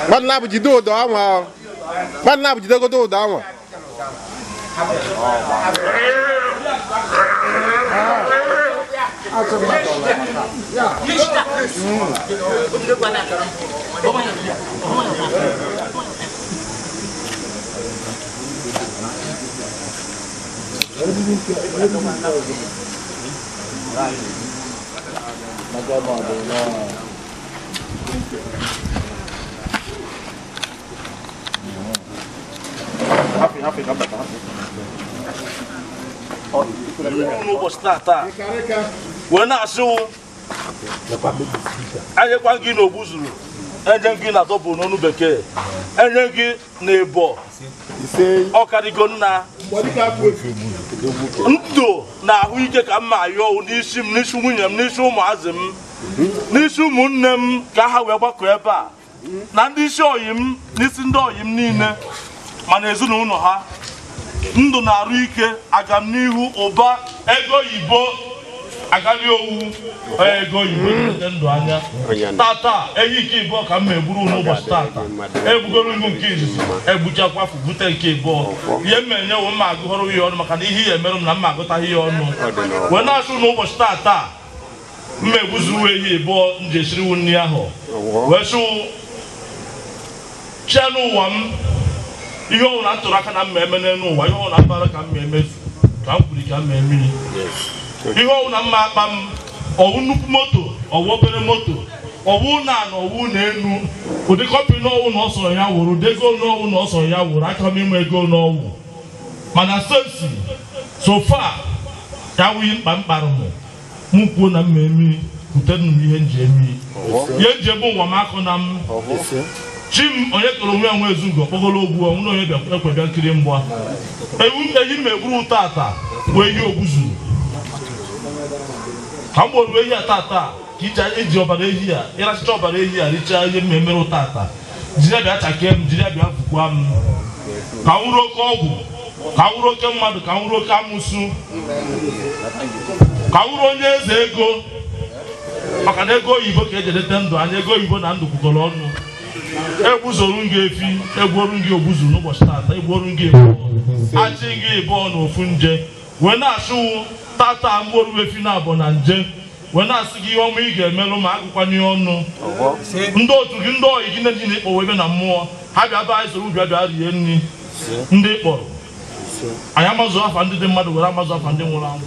Ban na buji do do anwa. Ban na buji do do anwa. When I saw I want to buzuru, and then get a double no beke, and then get neighbor. He say, "O Karigona, what did I do with you?" ndụ na ahụike ka m ma ayọ n'isi m n'isi nwunye m n'isi ụmụazị m n'isi ụmụnne m ka ha wee gbakọ ebe a na ndị isi oyi m n'isi ndị oyi m niile mana ezinụlọ ha ndụ na arụ ike agamnihu ụba ego oyibo agali owu ego oyibo ndụ anya tata ehi nke ịbụọ ka m na-egburu n'ụbọchị tata egbugoro ihu nke izizi egbuchakwafu bute nke ịbụọ ihe m enyewo mma agụghọrọ ihe ọnụ maka na ihe ya emerụ m na mma agụtaghị ihe ọnụ wee na-asụ n'ụbọchị tata mma egbuzuwe ehi ịbụọ njesiriwu nri ahụ wee sụ chia n'ụwa m ihe ọwụ na ntụrụ aka na mma eme n'ụwa ihe ọwụ na mbara ka mma emezu ka m kwuru ka mma emiri ihe ọwụ na mma akpa m ọwụ nnukwu moto ọwụ obere moto ọwụ na ọwụ na enu ụdị kọpị n'ọwụ na ọsọ ya wụrụ dego n'ọwụ na ọsọ ya wụrụ aka m ime ego n'ọwụ mana sensi sofa ya wụghị mkpa mkparụ m kwuo na mma emiri butere m ihe nji emiri ihe nji ebe ụwa m akụ na m chi m onye kọrọ onwe ya nwe ezugo kpọgoro ogwu ọnwụ na onye ekwe bịa nkiri mgba ehi m egburu tata wee ihe ogbuzuru ka m gboro ehi a tata ka iji ọbara ehi a ịrachicha ọbara ehi a richaa ihe m emerụ tata jiri bịa chakee m jiri bịa fukwa m ka m wuru oke ọgwụ ka m wuru oke mmadụ ka m wuru oke amụsụ ka m wuru onye eze ego maka na ego oyibo ka eji edete ndụ anya ego oyibo na ndụ kwukọrọ ọnụ egbuzoro m ga-efi egbuoru gị ogbuzu n'ụbọchị tata egbuoru gị ebo achị gị ịbụọ na ofu nje wee na-asụwu tata mgboru efi na abụọ na nje wee na-asị gị ihe ọma ị ga-emelụ ma agụkwanye ọnụ ndị otu gị ndị oyi gị na-eji na-ekpọwa ebe na mmụọ ha bịa be anyị soro bịa bịa rie nri ndị kpọrọ anyị amazụ afa ndị dị mmadụ were amazụ afa ndị nwụrụ anwụ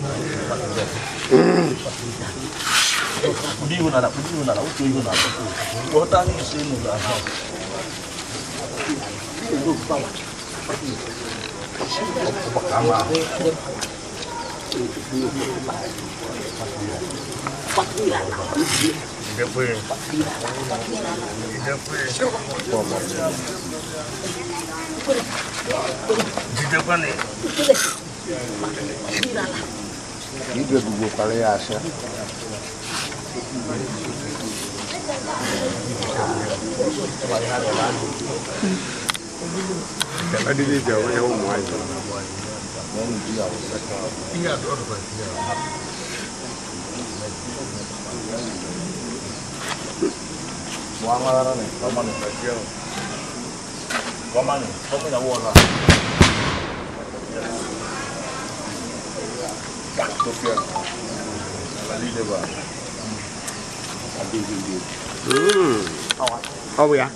Oh yeah.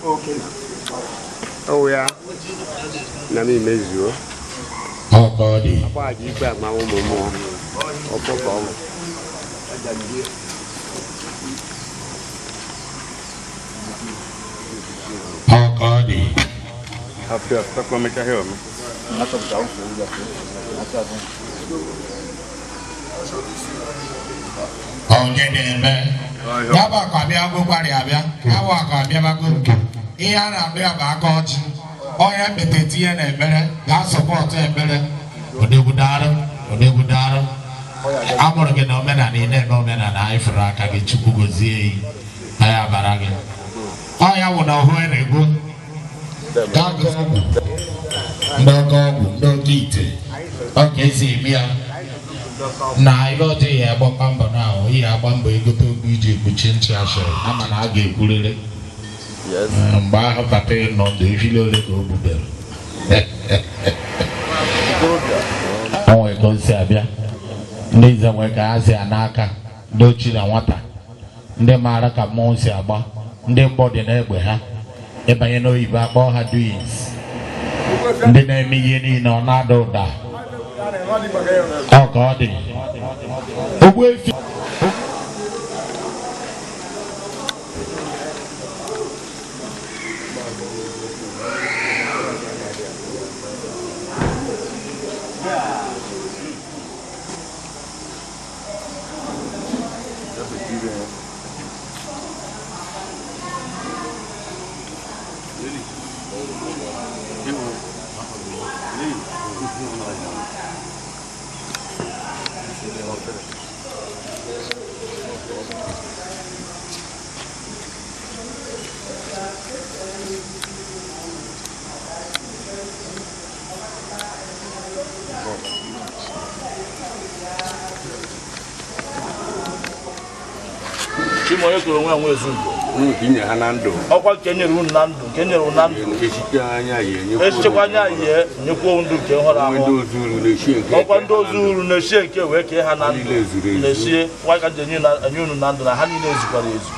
Oh yeah. Na mi mezuo. Oh God. Apa aji gba ma wo mo. Opo ko. Oh God. After kwa mecha hewa me. Hata mtao kuuza. Onye na-eme ya bụ aka abịa gwụkwara abịa ya bụ aka abịa bago nke ihe a na-abịa bụ aka ọchị onye mkpete tinye na ekpere ga-asọpọtụ ekpere odegwudarụ amụrụ gị na omenala ị na-eme omenala anyị fụrụ aka gị Chukwu gozie eyi anyị abara gị ọnya wụ na ọhụ na-ego gago ọgwụ ndị ọkọ ọgwụ ndị oke ite ọ ka esi eme ya na ibe ọjọọ ya agbakwa mbọ na ahụ ihe agba mbọ egote ogo iji ekpuchi ntị ashịrị ama na a ga-ekwurịrị mgbe ahụ papa nọ ndụ efili ole ka o bubere onwe ka o si abịa ndị nze nwe ka ha si ya n'aka ndị ochie na nwata ndị maara ka mmụọ si agba ndị mgbọ dị n'egbe ha ịbanye n'oyibo akpọ ha doings ndị na-eme ihe niile ọ na-ada ụda ọ ka ọ dị Igbuefi Chimo Onyekereze onwe onwe ezugo. Inye ha na ndụ. Ọkwa nke nyere unu na ndụ, nke nyere unu na ndụ. Echekwa anya ihe nyekwa ndụ nke họrọ ahụ. Ọkwa ndị ozu uru na-eshie nke wee kee ha na ndụ. Na-eshie nwa ka ji enye unu na ndụ na ha niile ezukwara ezu.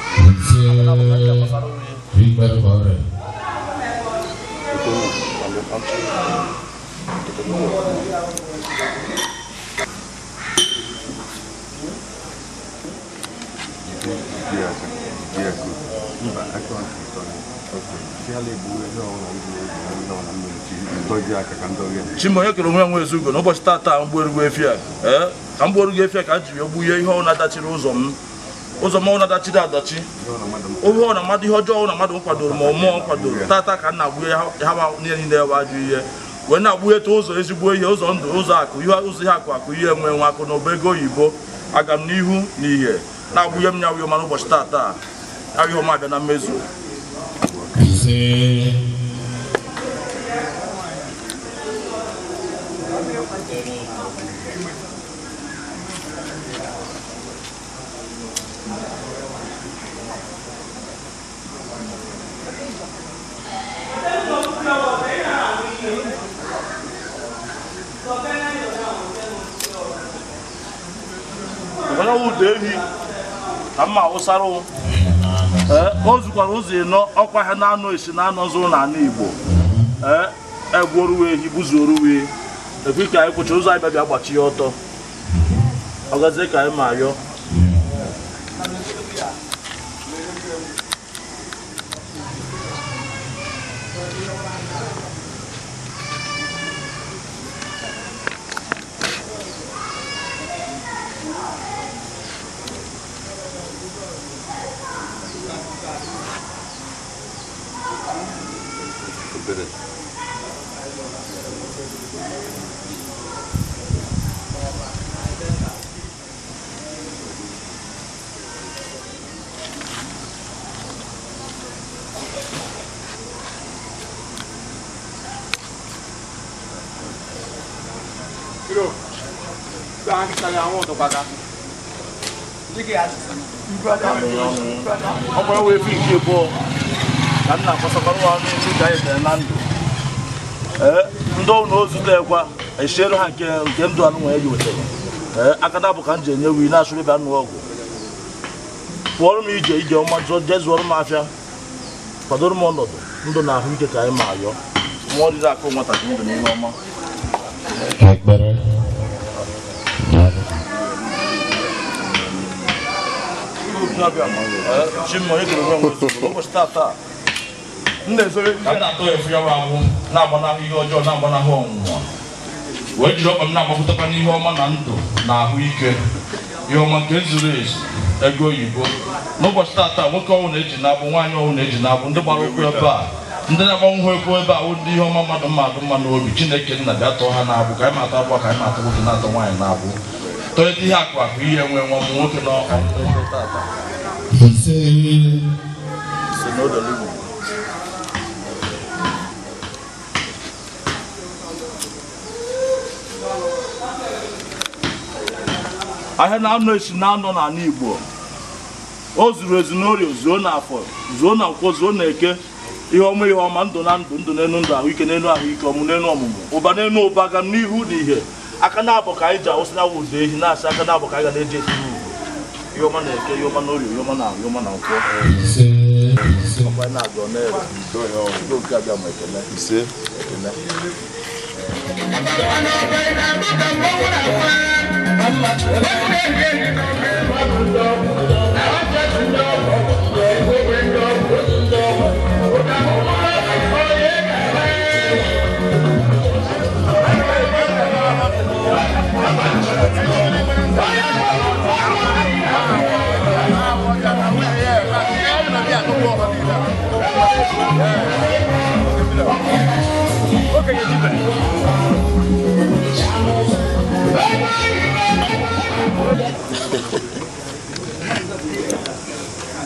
Chimo Onyekereze onwe onwe ezugo n'ụbọchị tata Igbuefi a ka Igbuefi a ka jiri ogbuye ihe ọ na-adachiri ụzọ m ọ na-adachiri adachi ohe ọ na mmadụ ihe ọjọọ na mmadụ kwadoro ma mmụọ kwadoro tata ka na-agbuye ha niile ya ajụ ihe wee na-agbughe ta ụzọ ezigbo ihe ụzọ ndụ ụzọ akụ ụzọ ihe akụ ihe enwe akụ na ọba ego oyibo aga m n'ihu na ihe na-agbughe m nyawo ma n'ụbọchị tata ahịa ọma abịa na mmezu ụzọ ehi ka mma awụsara o zukwara ụzọ ịnọ ọkwa ha na-anọ esi na-anọ zụrụ n'ala Igbo egwuoruwe ehi buzuoruwe ekwe ka anyị kwụcha ụzọ anyị bịa gbachi ya ọtọ ọ gazie ka anyị ma ayọ ọkwa wee fi nke bụ ka nna akọsakwara n'isi ka anyị dere na ndụ ndị ọrụ na ozutekwa echiere ha nke ndụ anụ nwere ji wetara aka na bụ ka m ji enye wi na-achụrụ ịbịa nụ ọgwụ pụọrọ m ije ọma jee zụọrọ m afịa kwadoro m ọnọdụ ndụ na ahụike ka anyị ma ayọ mmụọ dịrị akụ nwatakịrị ndụ n'ihe ọma Chimo Onyekereze onwe onwe ezugo n'ụbọchị tata na-ezore ka na-atọ efu ya ahụ na-agbanahụ ihe ọjọọ na-agbanahụ ọnwụnwa wee jiri ọkpa m na-agbapụtakwa n'ihe ọma na ndụ na ahụike ihe ọma nke zuru ezu ego oyibo n'ụbọchị tata nwoke ọnwụ na-eji na-abụ nwaanyị ọnwụ na-eji na-abụ ndị gbara ụkwụ ebe a ndị na-agbanwe ha ekwu ebe a ndị ihe ọma mmadụ mma n'obi Chineke nna bịa tọọ ha na-abụ ka anyị ma atọ abụọ ka anyị ma atọ nwoke na-atọ nwaanyị na-abụ tọnyete ihe akụ ihe enwe nwa ụmụ nwoke n'ọkụ tata ahịa na-anọ esi na-anọ n'ala Igbo o zuru ezu n'orie zuo n'afọ zuo na nkwọ zuo na eke ihe ọma ndụ na ndụ n'elu ndụ ahụike n'elu ahụike ọmụ n'elu ọmụmụ ụba n'elu ụba ga n'ihu na ihe aka na-abụ ka anyị ji awụsị na ụzọ ehi na-asị aka na-abụ ka anyị ga na-eji esi ihe ọma na-eke ihe ọma n'orie ihe ọma na ahụ ihe ọma na nkwọ ọkwa na-agọ n'ebe oge abịa ma ekele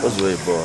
That's way boy.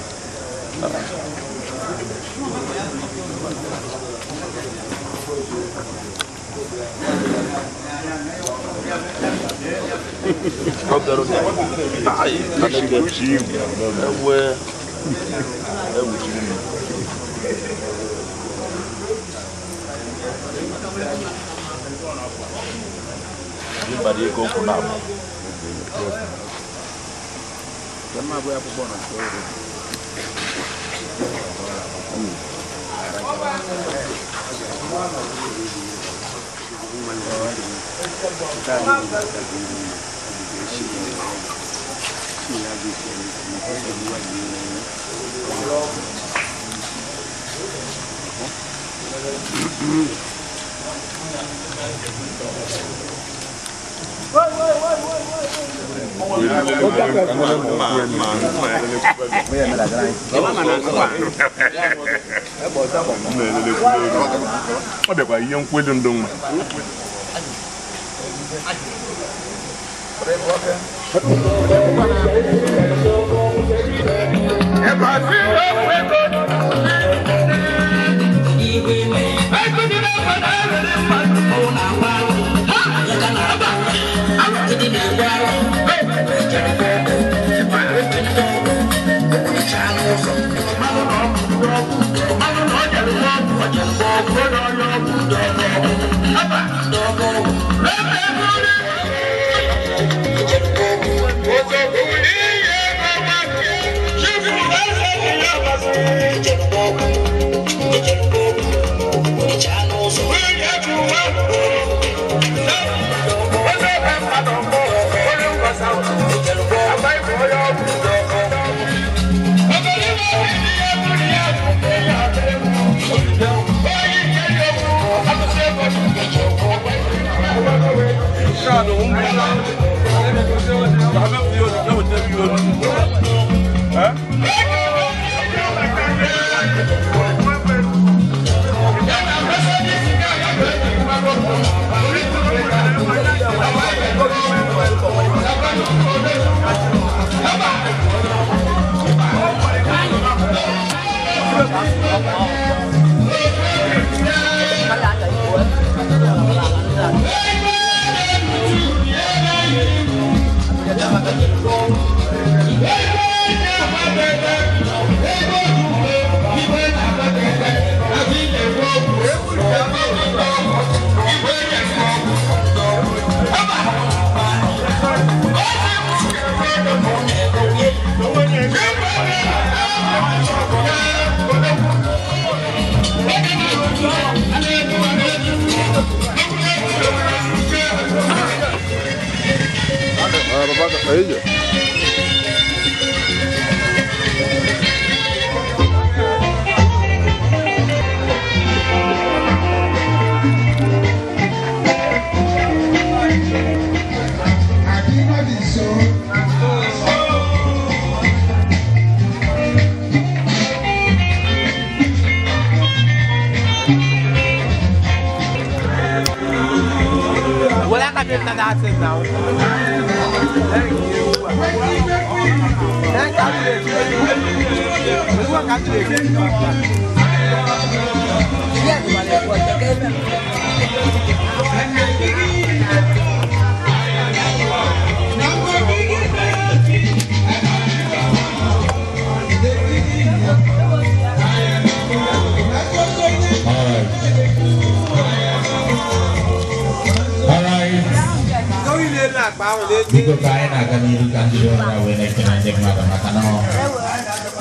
Diko kaya na kaniri kanjiro na wene kinanjek mata-mata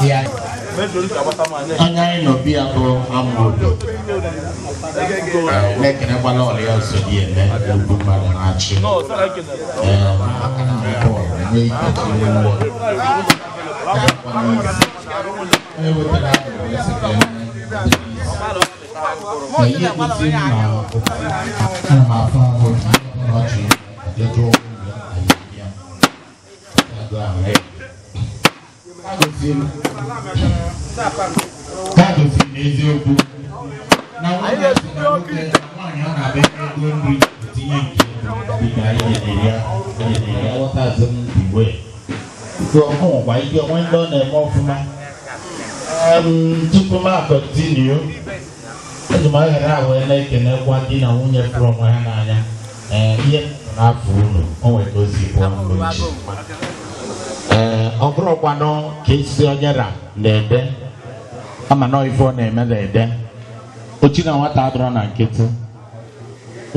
iya anyai no bi ako amudo nek na palo ole also die ne bu mara na chi akana ko ne Azụmahịa ahụ na-ekene gwa di na nwunye pụrụ onwe ha n'anya ihe n'afọ unu o nwere ozi pụọ n'uche ọ bụrụkwanụ ka esi onyera na-ede ama na ife ọ na-eme na-ede ochi na nwata adọrọ na nkịtị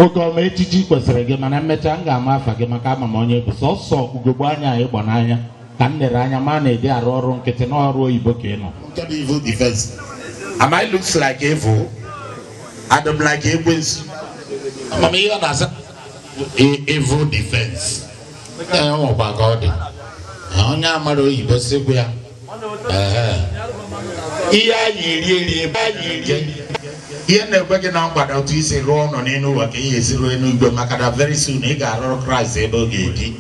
oge ọma ejiji kwesịrị gị mana mmecha m ga-ama afa gị maka ama m onye bụ sọsọ ugogbe anya anyị gbọ n'anya ka m lere anya ma na-ede arụ ọrụ nkịtị na ọrụ oyibo ka ị nọ. Evil defense. Am I looks like evil? Adam like Igbuefi. Mama, you understand? Evil defense. Oh my God. Onye amara oyibo sekwu ya. Ihe na-ekwe gị na mgbada otu isi rụọ ọnọ n'elu ụwa ka ihe esi ruo n'igwe maka na very soon ị ga-arụrụ Kraịst ebe ọ ga-eji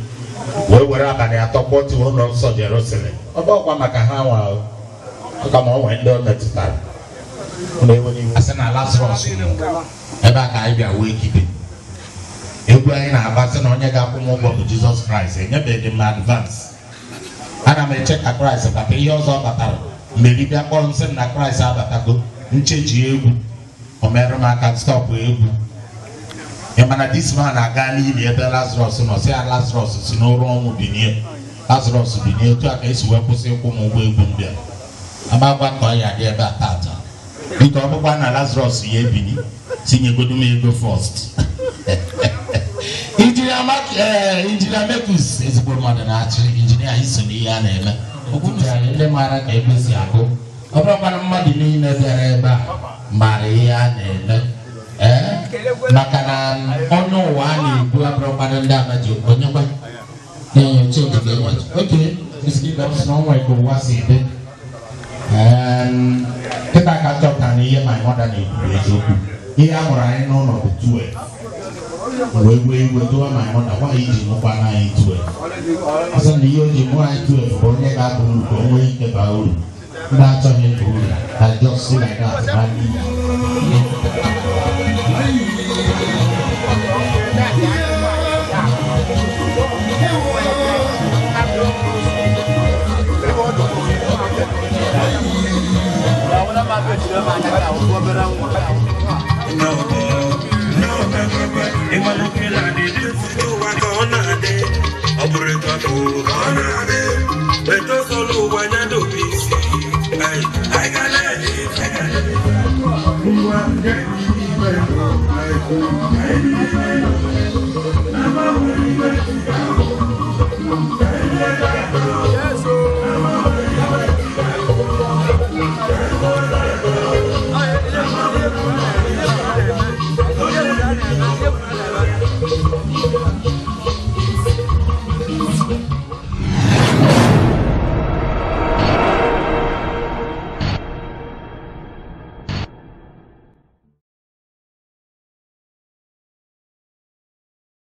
wee were abalị atọ kpọtụ ụlọ nsọ Jerusalem. Ọ bụ ọkwa maka ha nwa ka ma ọ nwee ndị ọ metụtara asị na Lazarus ebe a ka anyị bịa wee kide egwu anyị na-agbasị na onye ga-akwụ m ụgwọ bụ Jizọs Kraịst enyebeghị m advance. Ana m eche ka Kraịst bata ihe ọzọ batara mmeri bịa kpọrọ nsị na Kraịst abatago ncheji egwu o mere m aka stọpụ egwu mana this man aga n'ili ebe Lazarus nọ si ya Lazarus si n'ụrụ ọnwụ binie Lazarus binie otu a ka esi wee kwụsị ịkwụ m ụgwọ egwu mbịa amagwa ka ọ ya dị ebe a tata biko ọ bụkwa na Lazarus ya ebini tinyegodu m ego first. Injinia Mekus ezigbo mmadụ na-achị injinia iso n'ihe a na-eme okwutere ndị maara ka ebe si agụ ọ bụrụkwana mmadụ niile bịara ebe a mara ihe a na-eme maka na ọnụ ụwa a na-ebu abụrụkwana ndị amaji onye gwa na-enyocha ejige enyocha oke isi bepụsị na ọnwa ego ụwa si ebe kịta ka chọpụtara na ihe my mother na-ekwuru eziokwu ihe a mụrụ anyị n'ụlọ bụ 12 wee doa my mother gwa iji mụkwa na anyị 12 ọsọ na ihe o ji mụọ anyị 12 bụ onye ga-abụ uru ka o nwee ike baa uru ndị achọghị ịbụ uru na just see like that na No.